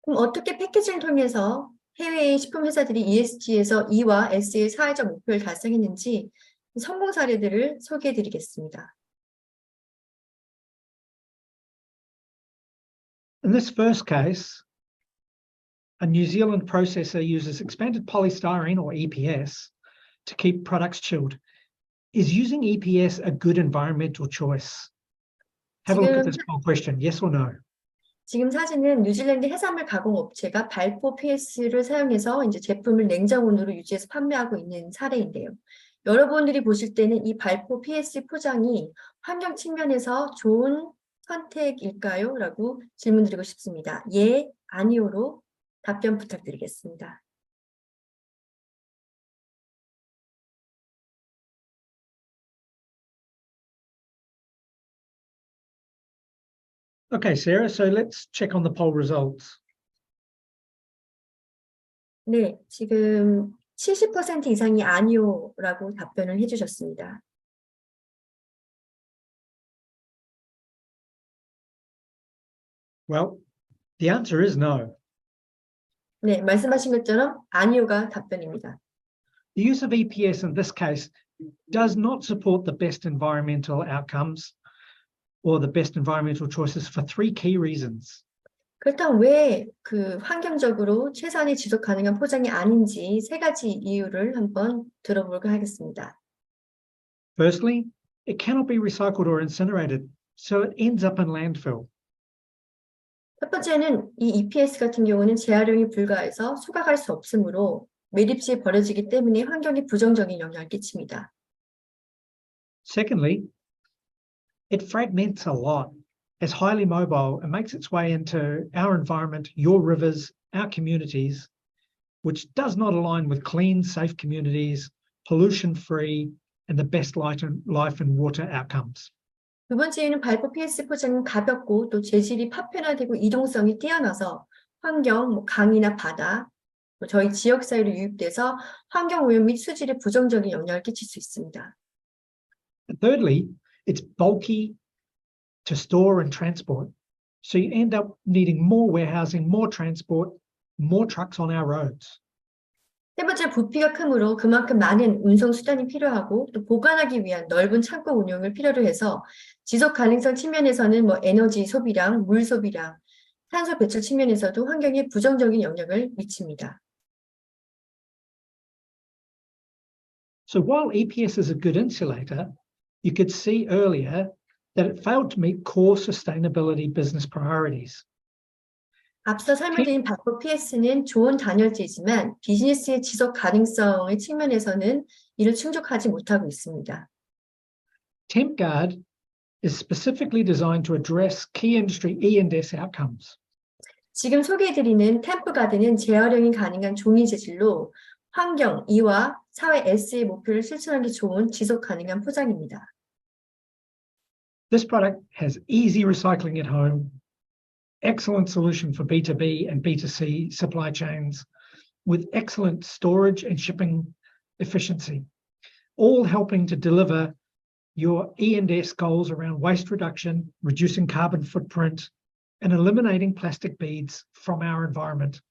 그럼 어떻게 패키징을 통해서 해외의 식품 회사들이 ESG에서 E와 S의 사회적 목표를 달성했는지 성공 사례들을 소개해 드리겠습니다. In this first case, a New Zealand processor uses expanded polystyrene, or EPS, to keep products chilled. Is using EPS a good environmental choice? Have a look at this poll question, yes or no? 지금 사진은 뉴질랜드 해산물 가공 업체가 발포 PS를 사용해서 제품을 냉장온으로 유지해서 판매하고 있는 사례인데요. 여러분들이 보실 때는 이 발포 PS 포장이 환경 측면에서 좋은 선택일까요? 라고 질문드리고 싶습니다. 예, 아니요로 답변 부탁드리겠습니다. Okay, Sarah, so let's check on the poll results. 네, 지금 70% 이상이 아니요라고 답변을 해주셨습니다. Well, the answer is no. 네, 말씀하신 것처럼 아니요가 답변입니다. The use of EPS in this case does not support the best environmental outcomes or the best environmental choices for three key reasons. 그렇다면 왜 그 환경적으로 최선의 지속 가능한 포장이 아닌지 세 가지 이유를 한번 들어볼까 하겠습니다. Firstly, it cannot be recycled or incinerated, so it ends up in landfill. 첫 번째는 이 EPS 같은 경우는 재활용이 불가해서 수거할 수 없으므로 매립 시에 버려지기 때문에 환경에 부정적인 영향을 끼칩니다. Secondly, it fragments a lot, is highly mobile, and makes its way into our environment, your rivers, our communities, which does not align with clean, safe communities, pollution-free, and the best life and water outcomes. 두 번째 이유는 발포 PS 포장은 가볍고 또 재질이 파편화되고 이동성이 뛰어나서 환경, 강이나 바다, 저희 지역 사이로 유입돼서 환경 오염 및 수질에 부정적인 영향을 끼칠 수 있습니다. And thirdly, it's bulky to store and transport. So you end up needing more warehousing, more transport, more trucks on our roads. 세 번째, 부피가 크므로 그만큼 많은 운송 수단이 필요하고 또 보관하기 위한 넓은 창고 운용을 필요로 해서 지속 가능성 측면에서는 에너지 소비량, 물 소비량, 탄소 배출 측면에서도 환경에 부정적인 영향을 미칩니다. So while EPS is a good insulator, you could see earlier that it failed to meet core sustainability business priorities. 앞서 설명드린 발포 PS는 좋은 단열재이지만 비즈니스의 지속 가능성의 측면에서는 이를 충족하지 못하고 있습니다. TempGuard is specifically designed to address key industry E&S outcomes. 지금 소개해드리는 템프가드는 재활용이 가능한 종이 재질로 환경 E와 사회 S의 목표를 실천하기 좋은 지속 가능한 포장입니다. This product has easy recycling at home, excellent solution for B2B and B2C supply chains with excellent storage and shipping efficiency, all helping to deliver your E&S goals around waste reduction, reducing carbon footprint, and eliminating plastic beads from our environment,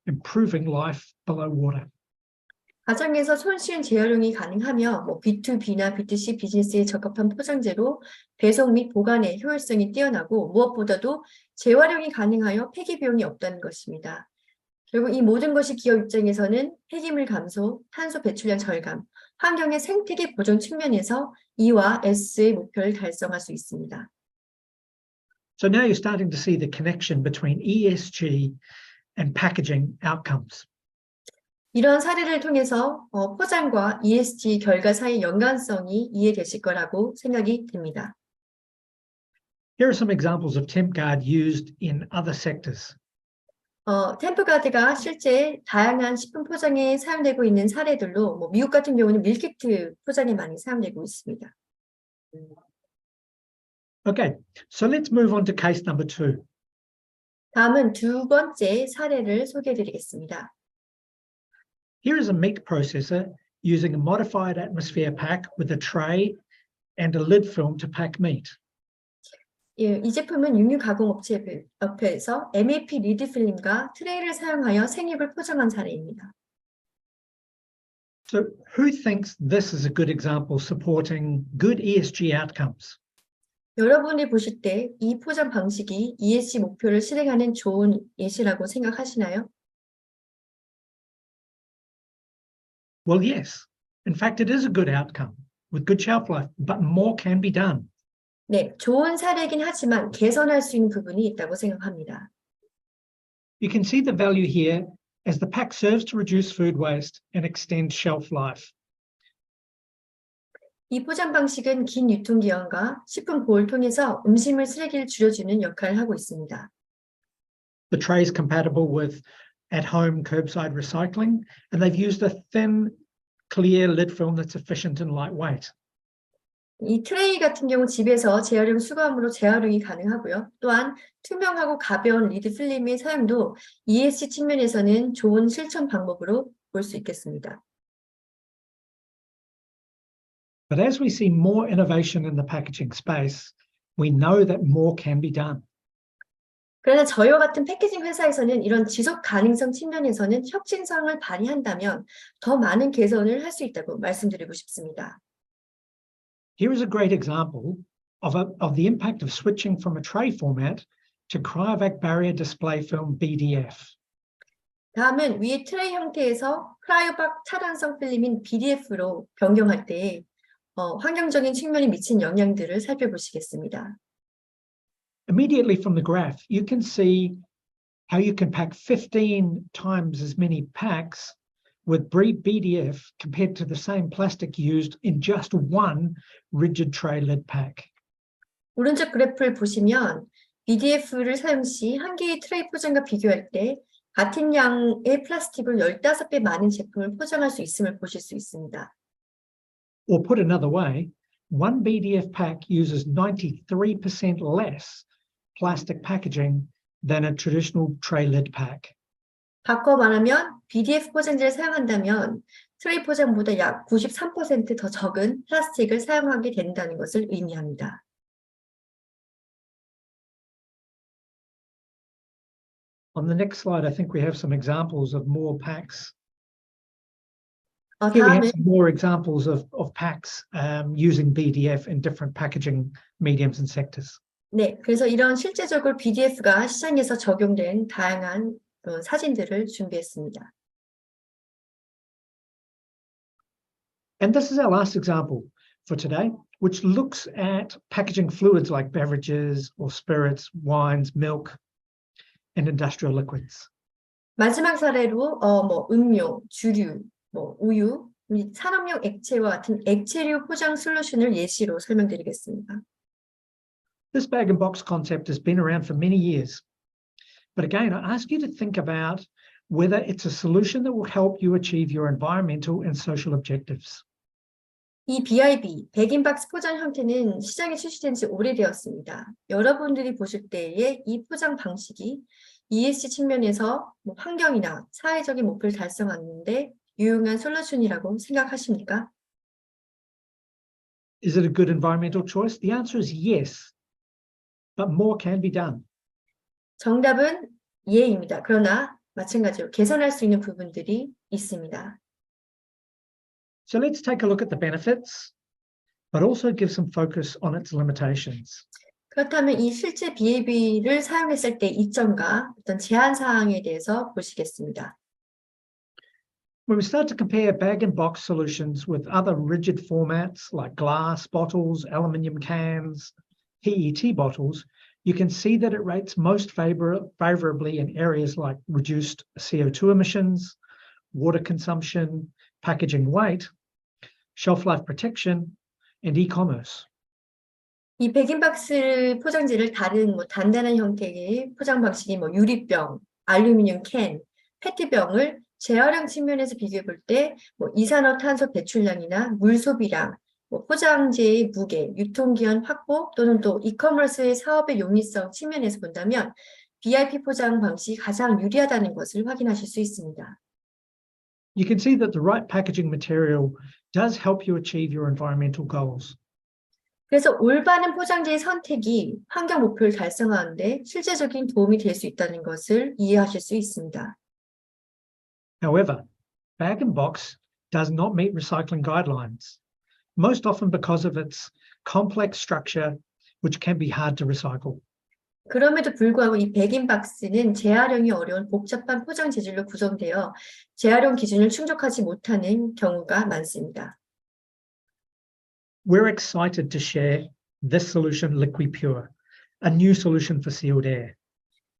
improving life below water. 가정에서 손쉬운 재활용이 가능하며 B2B나 B2C 비즈니스에 적합한 포장재로 배송 및 보관의 효율성이 뛰어나고 무엇보다도 재활용이 가능하여 폐기 비용이 없다는 것입니다. 결국 이 모든 것이 기업 입장에서는 폐기물 감소, 탄소 배출량 절감, 환경의 생태계 보존 측면에서 E와 S의 목표를 달성할 수 있습니다. So now you're starting to see the connection between ESG and packaging outcomes. 이런 사례를 통해서 포장과 ESG 결과 사이의 연관성이 이해되실 거라고 생각이 듭니다. Here are some examples of TempGuard used in other sectors. 템프가드가 실제 다양한 식품 포장에 사용되고 있는 사례들로 미국 같은 경우는 밀키트 포장에 많이 사용되고 있습니다. Okay, so let's move on to case number 2. 다음은 두 번째 사례를 소개해드리겠습니다. Here is a meat processor using a modified atmosphere pack with a tray and a lid film to pack meat. 이 제품은 육류 가공업체에서 MAP 리드 필름과 트레이를 사용하여 생육을 포장한 사례입니다. So who thinks this is a good example supporting good ESG outcomes? 여러분이 보실 때 이 포장 방식이 ESG 목표를 실행하는 좋은 예시라고 생각하시나요? Well, yes. In fact, it is a good outcome with good shelf life, but more can be done. 네, 좋은 사례이긴 하지만 개선할 수 있는 부분이 있다고 생각합니다. You can see the value here as the pack serves to reduce food waste and extend shelf life. 이 포장 방식은 긴 유통기한과 식품 보호를 통해서 음식물 쓰레기를 줄여주는 역할을 하고 있습니다. The tray is compatible with at-home curbside recycling, and they've used a thin, clear lid film that's efficient and lightweight. 이 트레이 같은 경우 집에서 재활용 수거함으로 재활용이 가능하고요. 또한 투명하고 가벼운 리드 필름의 사용도 ESG 측면에서는 좋은 실천 방법으로 볼 수 있겠습니다. But as we see more innovation in the packaging space, we know that more can be done. 그러나 저희와 같은 패키징 회사에서는 이런 지속 가능성 측면에서는 혁신성을 발휘한다면 더 많은 개선을 할 수 있다고 말씀드리고 싶습니다. Here is a great example of the impact of switching from a tray format to Cryovac barrier display film BDF. 다음은 위의 트레이 형태에서 크라이오박 차단성 필름인 BDF로 변경할 때 환경적인 측면에 미친 영향들을 살펴보시겠습니다. Immediately from the graph, you can see how you can pack 15 times as many packs with BDF compared to the same plastic used in just one rigid tray lid pack. 오른쪽 그래프를 보시면 BDF를 사용 시 한 개의 트레이 포장과 비교할 때 같은 양의 플라스틱을 15배 많은 제품을 포장할 수 있음을 보실 수 있습니다. Or put another way, one BDF pack uses 93% less plastic packaging than a traditional tray lid pack. 바꿔 말하면 BDF 포장지를 사용한다면 트레이 포장보다 약 93% 더 적은 플라스틱을 사용하게 된다는 것을 의미합니다. On the next slide, I think we have some examples of more packs. Here we have 다음은 some more examples of packs using BDF in different packaging mediums and sectors. 네, 그래서 이런 실제적으로 BDF가 시장에서 적용된 다양한 사진들을 준비했습니다. And this is our last example for today, which looks at packaging fluids like beverages or spirits, wines, milk, and industrial liquids. 마지막 사례로 음료, 주류, 우유, 및 산업용 액체와 같은 액체류 포장 솔루션을 예시로 설명드리겠습니다. This bag and box concept has been around for many years. But again, I ask you to think about whether it's a solution that will help you achieve your environmental and social objectives. 이 BIB, 백인박스 포장 형태는 시장에 출시된 지 오래되었습니다. 여러분들이 보실 때에 이 포장 방식이 ESG 측면에서 환경이나 사회적인 목표를 달성하는 데 유용한 솔루션이라고 생각하십니까? Is it a good environmental choice? The answer is yes, but more can be done. 정답은 예입니다. 그러나 마찬가지로 개선할 수 있는 부분들이 있습니다. So let's take a look at the benefits, but also give some focus on its limitations. 그렇다면 이 실제 BAB를 사용했을 때 이점과 어떤 제한 사항에 대해서 보시겠습니다. When we start to compare bag and box solutions with other rigid formats like glass bottles, aluminium cans, PET bottles, you can see that it rates most favorably in areas like reduced CO2 emissions, water consumption, packaging weight, shelf life protection, and e-commerce. 이 백인박스 포장지를 다른 단단한 형태의 포장 방식인 유리병, 알루미늄 캔, 페트병을 재활용 측면에서 비교해 볼 때 이산화탄소 배출량이나 물 소비량, 포장재의 무게, 유통기한 확보 또는 또 이커머스의 사업의 용이성 측면에서 본다면 BIP 포장 방식이 가장 유리하다는 것을 확인하실 수 있습니다. You can see that the right packaging material does help you achieve your environmental goals. 그래서 올바른 포장재의 선택이 환경 목표를 달성하는 데 실제적인 도움이 될 수 있다는 것을 이해하실 수 있습니다. However, bag and box does not meet recycling guidelines, most often because of its complex structure, which can be hard to recycle. 그럼에도 불구하고 이 백인박스는 재활용이 어려운 복잡한 포장 재질로 구성되어 재활용 기준을 충족하지 못하는 경우가 많습니다. We're excited to share this solution, LiquiPure, a new solution for sealed air.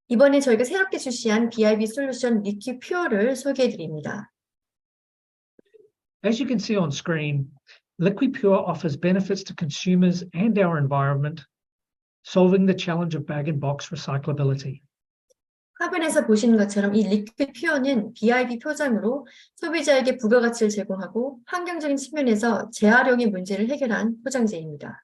이번에 저희가 새롭게 출시한 BIB 솔루션 리퀴퓨어를 소개해 드립니다. As you can see on screen, LiquiPure offers benefits to consumers and our environment, solving the challenge of bag and box recyclability. 화면에서 보시는 것처럼 이 리퀴드 퓨어는 BIB 표장으로 소비자에게 부가가치를 제공하고 환경적인 측면에서 재활용의 문제를 해결한 포장재입니다.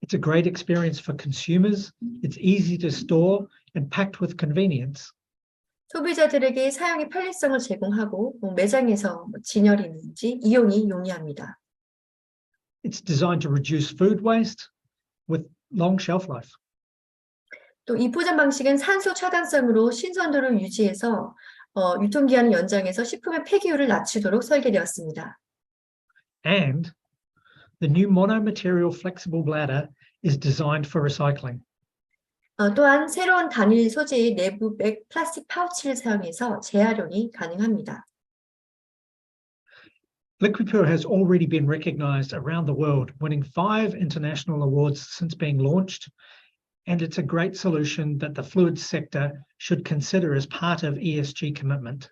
It's a great experience for consumers. It's easy to store and packed with convenience. 소비자들에게 사용의 편리성을 제공하고 매장에서 진열이든지 이용이 용이합니다. It's designed to reduce food waste with long shelf life. 또 이 포장 방식은 산소 차단성으로 신선도를 유지해서 유통기한을 연장해서 식품의 폐기율을 낮추도록 설계되었습니다. And the new mono-material flexible bladder is designed for recycling. 또한 새로운 단일 소재의 내부 백 플라스틱 파우치를 사용해서 재활용이 가능합니다. Liquid Pure has already been recognized around the world, winning 5 international awards since being launched. And it's a great solution that the fluids sector should consider as part of ESG commitment.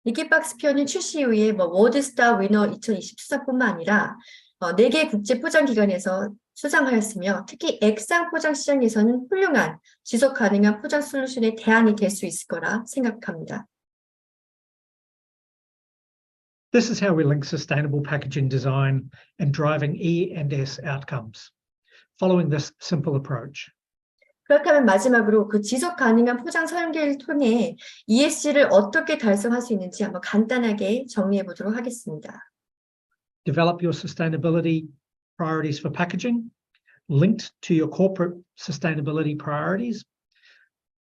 리퀴박스 퓨어는 출시 이후에 워드스타 위너 2020 수상뿐만 아니라 4개 국제 포장 기관에서 수상하였으며 특히 액상 포장 시장에서는 훌륭한 지속 가능한 포장 솔루션의 대안이 될 수 있을 거라 생각합니다. This is how we link sustainable packaging design and driving E&S outcomes, following this simple approach. 그렇다면 마지막으로 그 지속 가능한 포장 설계를 통해 ESG를 어떻게 달성할 수 있는지 한번 간단하게 정리해 보도록 하겠습니다. Develop your sustainability priorities for packaging, linked to your corporate sustainability priorities.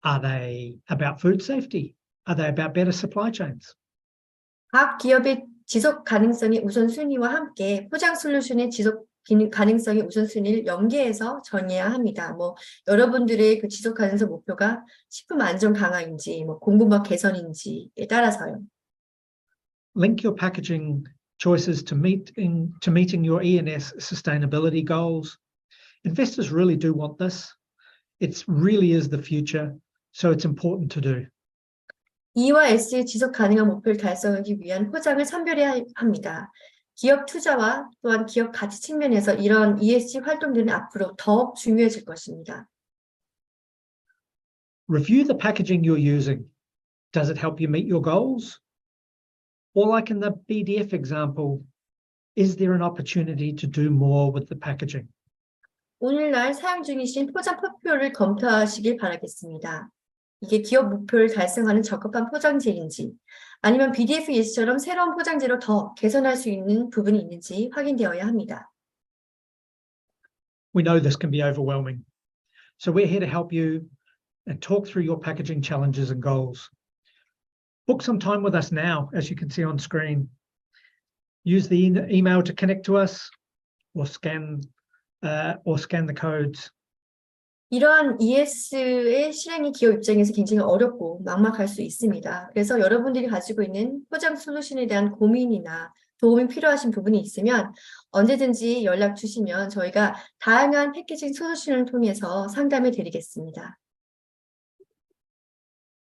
Are they about food safety? Are they about better supply chains? 각 기업의 지속 가능성의 우선순위와 함께 포장 솔루션의 지속 가능성의 우선순위를 연계해서 정해야 합니다. 여러분들의 그 지속 가능성 목표가 식품 안전 강화인지, 공급망 개선인지에 따라서요. Link your packaging choices to meeting your E&S sustainability goals. Investors really do want this. It really is the future, so it's important to do. E와 S의 지속 가능한 목표를 달성하기 위한 포장을 선별해야 합니다. 기업 투자와 또한 기업 가치 측면에서 이런 ESG 활동들은 앞으로 더 중요해질 것입니다. Review the packaging you're using. Does it help you meet your goals? Or like in the BDF example, is there an opportunity to do more with the packaging? 오늘날 사용 중이신 포장 포표를 검토하시길 바라겠습니다. 이게 기업 목표를 달성하는 적합한 포장재인지 아니면 BDF 예시처럼 새로운 포장재로 더 개선할 수 있는 부분이 있는지 확인되어야 합니다. We know this can be overwhelming. So we're here to help you and talk through your packaging challenges and goals. Book some time with us now, as you can see on screen. Use the email to connect to us or scan the codes. 이러한 ES의 실행이 기업 입장에서 굉장히 어렵고 막막할 수 있습니다. 그래서 여러분들이 가지고 있는 포장 솔루션에 대한 고민이나 도움이 필요하신 부분이 있으면 언제든지 연락 주시면 저희가 다양한 패키징 솔루션을 통해서 상담해 드리겠습니다.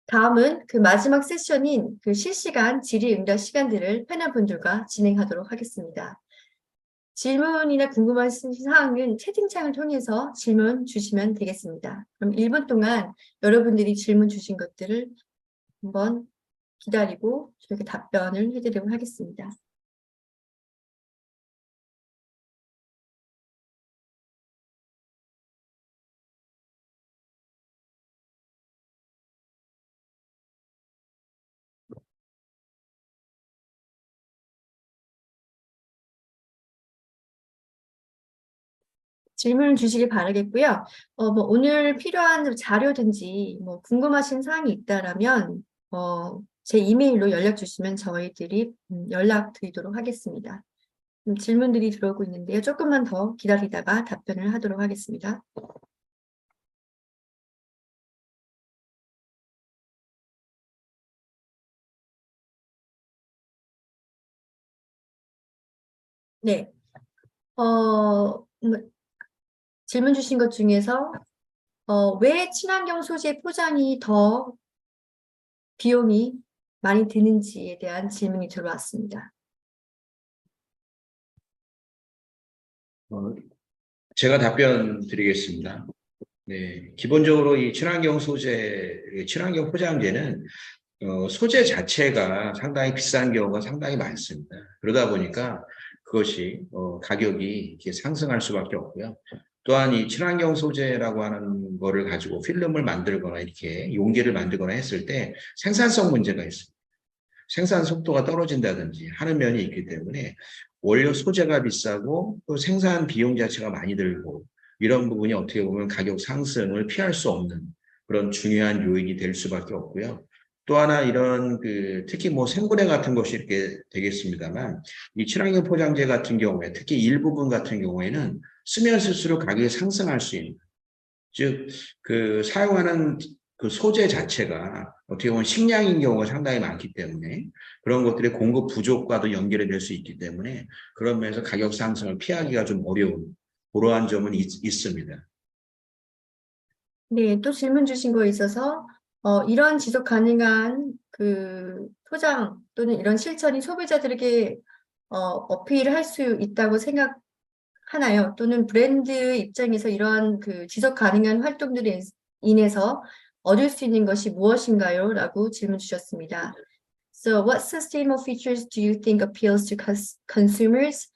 다음은 그 마지막 세션인 그 실시간 질의응답 시간들을 패널분들과 진행하도록 하겠습니다. 질문이나 궁금한 사항은 채팅창을 통해서 질문 주시면 되겠습니다. 그럼 1분 동안 여러분들이 질문 주신 것들을 한번 기다리고 저희가 답변을 해드리도록 하겠습니다. 질문을 주시길 바라겠고요. 오늘 필요한 자료든지 궁금하신 사항이 있다라면 제 이메일로 연락 주시면 저희들이 연락 드리도록 하겠습니다. 질문들이 들어오고 있는데요. 조금만 더 기다리다가 답변을 하도록 하겠습니다. 네. 질문 주신 것 중에서 왜 친환경 소재 포장이 더 비용이 많이 드는지에 대한 질문이 들어왔습니다. 제가 답변 드리겠습니다. 네, 기본적으로 이 친환경 소재, 친환경 포장재는 소재 자체가 상당히 비싼 경우가 상당히 많습니다. 그러다 보니까 그것이 가격이 이렇게 상승할 수밖에 없고요. 또한 이 친환경 소재라고 하는 거를 가지고 필름을 만들거나 이렇게 용기를 만들거나 했을 때 생산성 문제가 있습니다. 생산 속도가 떨어진다든지 하는 면이 있기 때문에 원료 소재가 비싸고 또 생산 비용 자체가 많이 들고 이런 부분이 어떻게 보면 가격 상승을 피할 수 없는 그런 중요한 요인이 될 수밖에 없고요. 또 하나 이런 특히 뭐 생분해 같은 것이 이렇게 되겠습니다만 이 친환경 포장재 같은 경우에 특히 일부분 같은 경우에는 쓰면 쓸수록 가격이 상승할 수 있는 즉 사용하는 그 소재 자체가 어떻게 보면 식량인 경우가 상당히 많기 때문에 그런 것들의 공급 부족과도 연결이 될 수 있기 때문에 그런 면에서 가격 상승을 피하기가 좀 어려운 그러한 점은 있습니다. 네, 또 질문 주신 거 있어서 이런 지속 가능한 그 포장 또는 이런 실천이 소비자들에게 어필을 할 수 있다고 생각하나요? 또는 브랜드 입장에서 이러한 그 지속 가능한 활동들에 인해서 얻을 수 있는 것이 무엇인가요? 라고 질문 주셨습니다. So what sustainable features do you think appeals to consumers?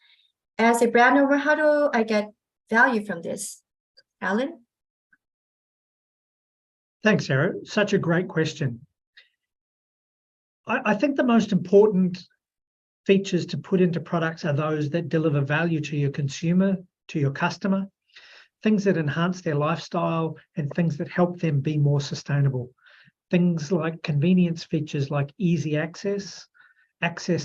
As a brand owner, how do I get value from this? Alan? Thanks, Sarah. Such a great question. I think the most important features to put into products are those that deliver value to your consumer, to your customer, things that enhance their lifestyle and things that help them be more sustainable. Things like convenience features like easy access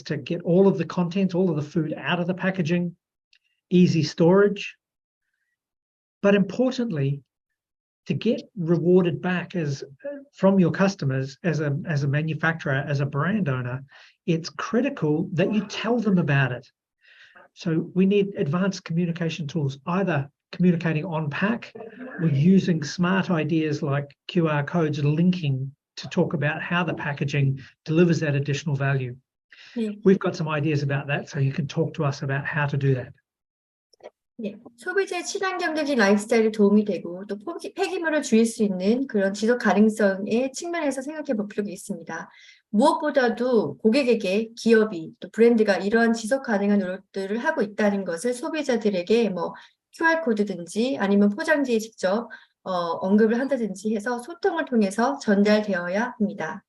to get all of the content, all of the food out of the packaging, easy storage. But importantly, to get rewarded back from your customers as a manufacturer, as a brand owner, it's critical that you tell them about it. So we need advanced communication tools, either communicating on pack or using smart ideas like QR codes linking to talk about how the packaging delivers that additional value. Yeah. We've got some ideas about that, so you can talk to us about how to do that. 네, 소비자의 친환경적인 라이프스타일에 도움이 되고 또 폐기물을 줄일 수 있는 그런 지속 가능성의 측면에서 생각해 볼 필요가 있습니다. 무엇보다도 고객에게 기업이 또 브랜드가 이러한 지속 가능한 노력들을 하고 있다는 것을 소비자들에게 뭐 QR코드든지 아니면 포장지에 직접 언급을 한다든지 해서 소통을 통해서 전달되어야 합니다.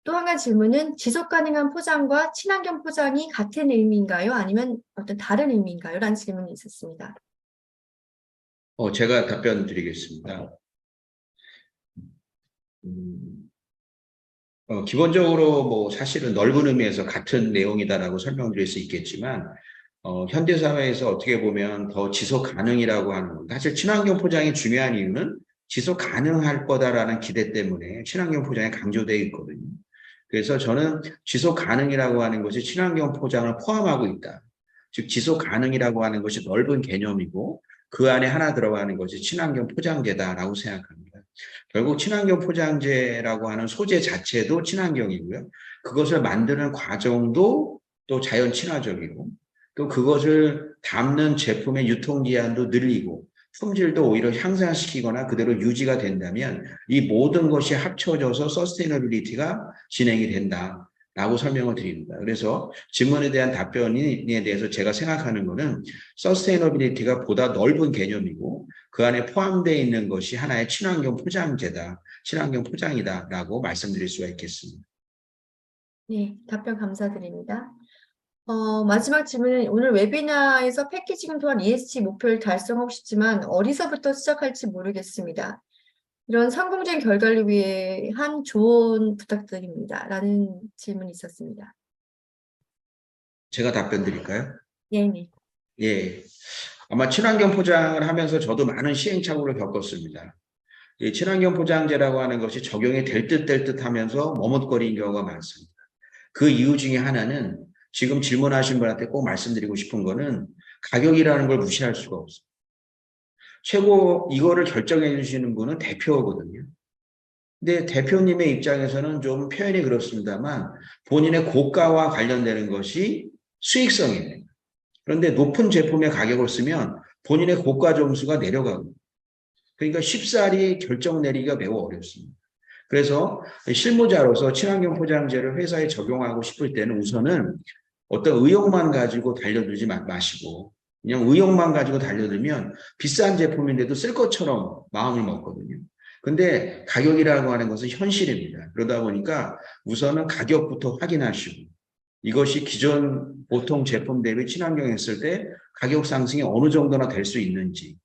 또 한 가지 질문은 지속 가능한 포장과 친환경 포장이 같은 의미인가요? 아니면 어떤 다른 의미인가요? 라는 질문이 있었습니다. 제가 답변 드리겠습니다. 기본적으로 뭐 사실은 넓은 의미에서 같은 내용이다라고 설명드릴 수 있겠지만 현대 사회에서 어떻게 보면 더 지속 가능이라고 하는 건 사실 친환경 포장이 중요한 이유는 지속 가능할 거다라는 기대 때문에 친환경 포장이 강조되어 있거든요. 그래서 저는 지속 가능이라고 하는 것이 친환경 포장을 포함하고 있다. 즉 지속 가능이라고 하는 것이 넓은 개념이고 그 안에 하나 들어가는 것이 친환경 포장재다라고 생각합니다. 결국 친환경 포장재라고 하는 소재 자체도 친환경이고요. 그것을 만드는 과정도 또 자연 친화적이고 또 그것을 담는 제품의 유통기한도 늘리고 품질도 오히려 향상시키거나 그대로 유지가 된다면 이 모든 것이 합쳐져서 서스테이너빌리티가 진행이 된다라고 설명을 드립니다. 그래서 질문에 대한 답변에 대해서 제가 생각하는 것은 서스테이너빌리티가 보다 넓은 개념이고 그 안에 포함되어 있는 것이 하나의 친환경 포장재다, 친환경 포장이다라고 말씀드릴 수가 있겠습니다. 네, 답변 감사드립니다. 마지막 질문은 오늘 웨비나에서 패키징 또한 ESG 목표를 달성하고 싶지만 어디서부터 시작할지 모르겠습니다. 이런 성공적인 결과를 위해 한 조언 부탁드립니다. 라는 질문이 있었습니다. 제가 답변 드릴까요? 네. 예. 아마 친환경 포장을 하면서 저도 많은 시행착오를 겪었습니다. 이 친환경 포장재라고 하는 것이 적용이 될 듯 하면서 머뭇거리는 경우가 많습니다. 그 이유 중에 하나는 지금 질문하신 분한테 꼭 말씀드리고 싶은 거는 가격이라는 걸 무시할 수가 없어요. 최고 이거를 결정해 주시는 분은 대표거든요. 근데 대표님의 입장에서는 좀 표현이 그렇습니다만 본인의 고가와 관련되는 것이 수익성입니다. 그런데 높은 제품의 가격을 쓰면 본인의 고가 점수가 내려가고 그러니까 쉽사리 결정 내리기가 매우 어렵습니다. 그래서 실무자로서 친환경 포장재를 회사에 적용하고 싶을 때는 우선은 어떤 의욕만 가지고 달려들지 마시고 그냥 의욕만 가지고 달려들면 비싼 제품인데도 쓸 것처럼 마음을 먹거든요. 근데 가격이라고 하는 것은 현실입니다. 그러다 보니까 우선은 가격부터 확인하시고 이것이 기존 보통 제품 대비 친환경 했을 때 가격 상승이 어느 정도나 될 수 있는지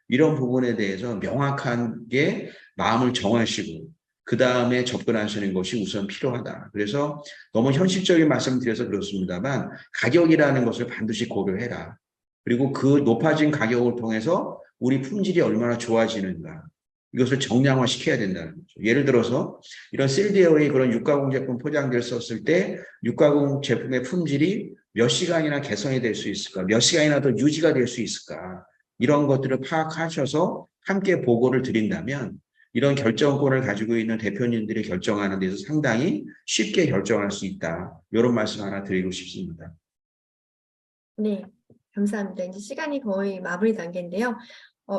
이런 부분에 대해서 명확하게 마음을 정하시고 그 다음에 접근하시는 것이 우선 필요하다. 그래서 너무 현실적인 말씀을 드려서 그렇습니다만 가격이라는 것을 반드시 고려해라. 그리고 그 높아진 가격을 통해서 우리 품질이 얼마나 좋아지는가. 이것을 정량화시켜야 된다는 거죠. 예를 들어서 이런 실드웨어의 그런 육가공 제품 포장재를 썼을 때 육가공 제품의 품질이 몇 시간이나 개선이 될 수 있을까? 몇 시간이나 더 유지가 될 수 있을까? 이런 것들을 파악하셔서 함께 보고를 드린다면 이런 결정권을 가지고 있는 대표님들이 결정하는 데서 상당히 쉽게 결정할 수 있다. 이런 말씀 하나 드리고 싶습니다. 네, 감사합니다. 이제 시간이 거의 마무리 단계인데요.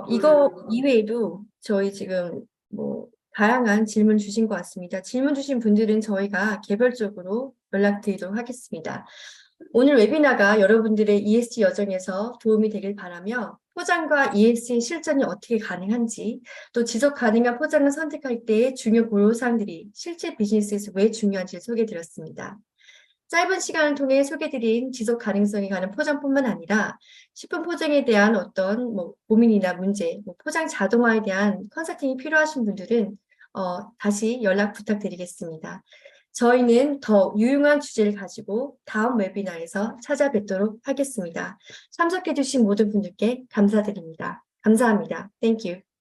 이거 이외에도 저희 지금 뭐 다양한 질문 주신 것 같습니다. 질문 주신 분들은 저희가 개별적으로 연락드리도록 하겠습니다. 오늘 웨비나가 여러분들의 ESG 여정에서 도움이 되길 바라며 포장과 ESG 실천이 어떻게 가능한지 또 지속 가능한 포장을 선택할 때의 중요 고려사항들이 실제 비즈니스에서 왜 중요한지 소개해드렸습니다. 짧은 시간을 통해 소개드린 지속 가능성에 관한 포장뿐만 아니라 식품 포장에 대한 어떤 고민이나 문제, 포장 자동화에 대한 컨설팅이 필요하신 분들은 다시 연락 부탁드리겠습니다. 저희는 더 유용한 주제를 가지고 다음 웨비나에서 찾아뵙도록 하겠습니다. 참석해주신 모든 분들께 감사드립니다. 감사합니다. Thank you.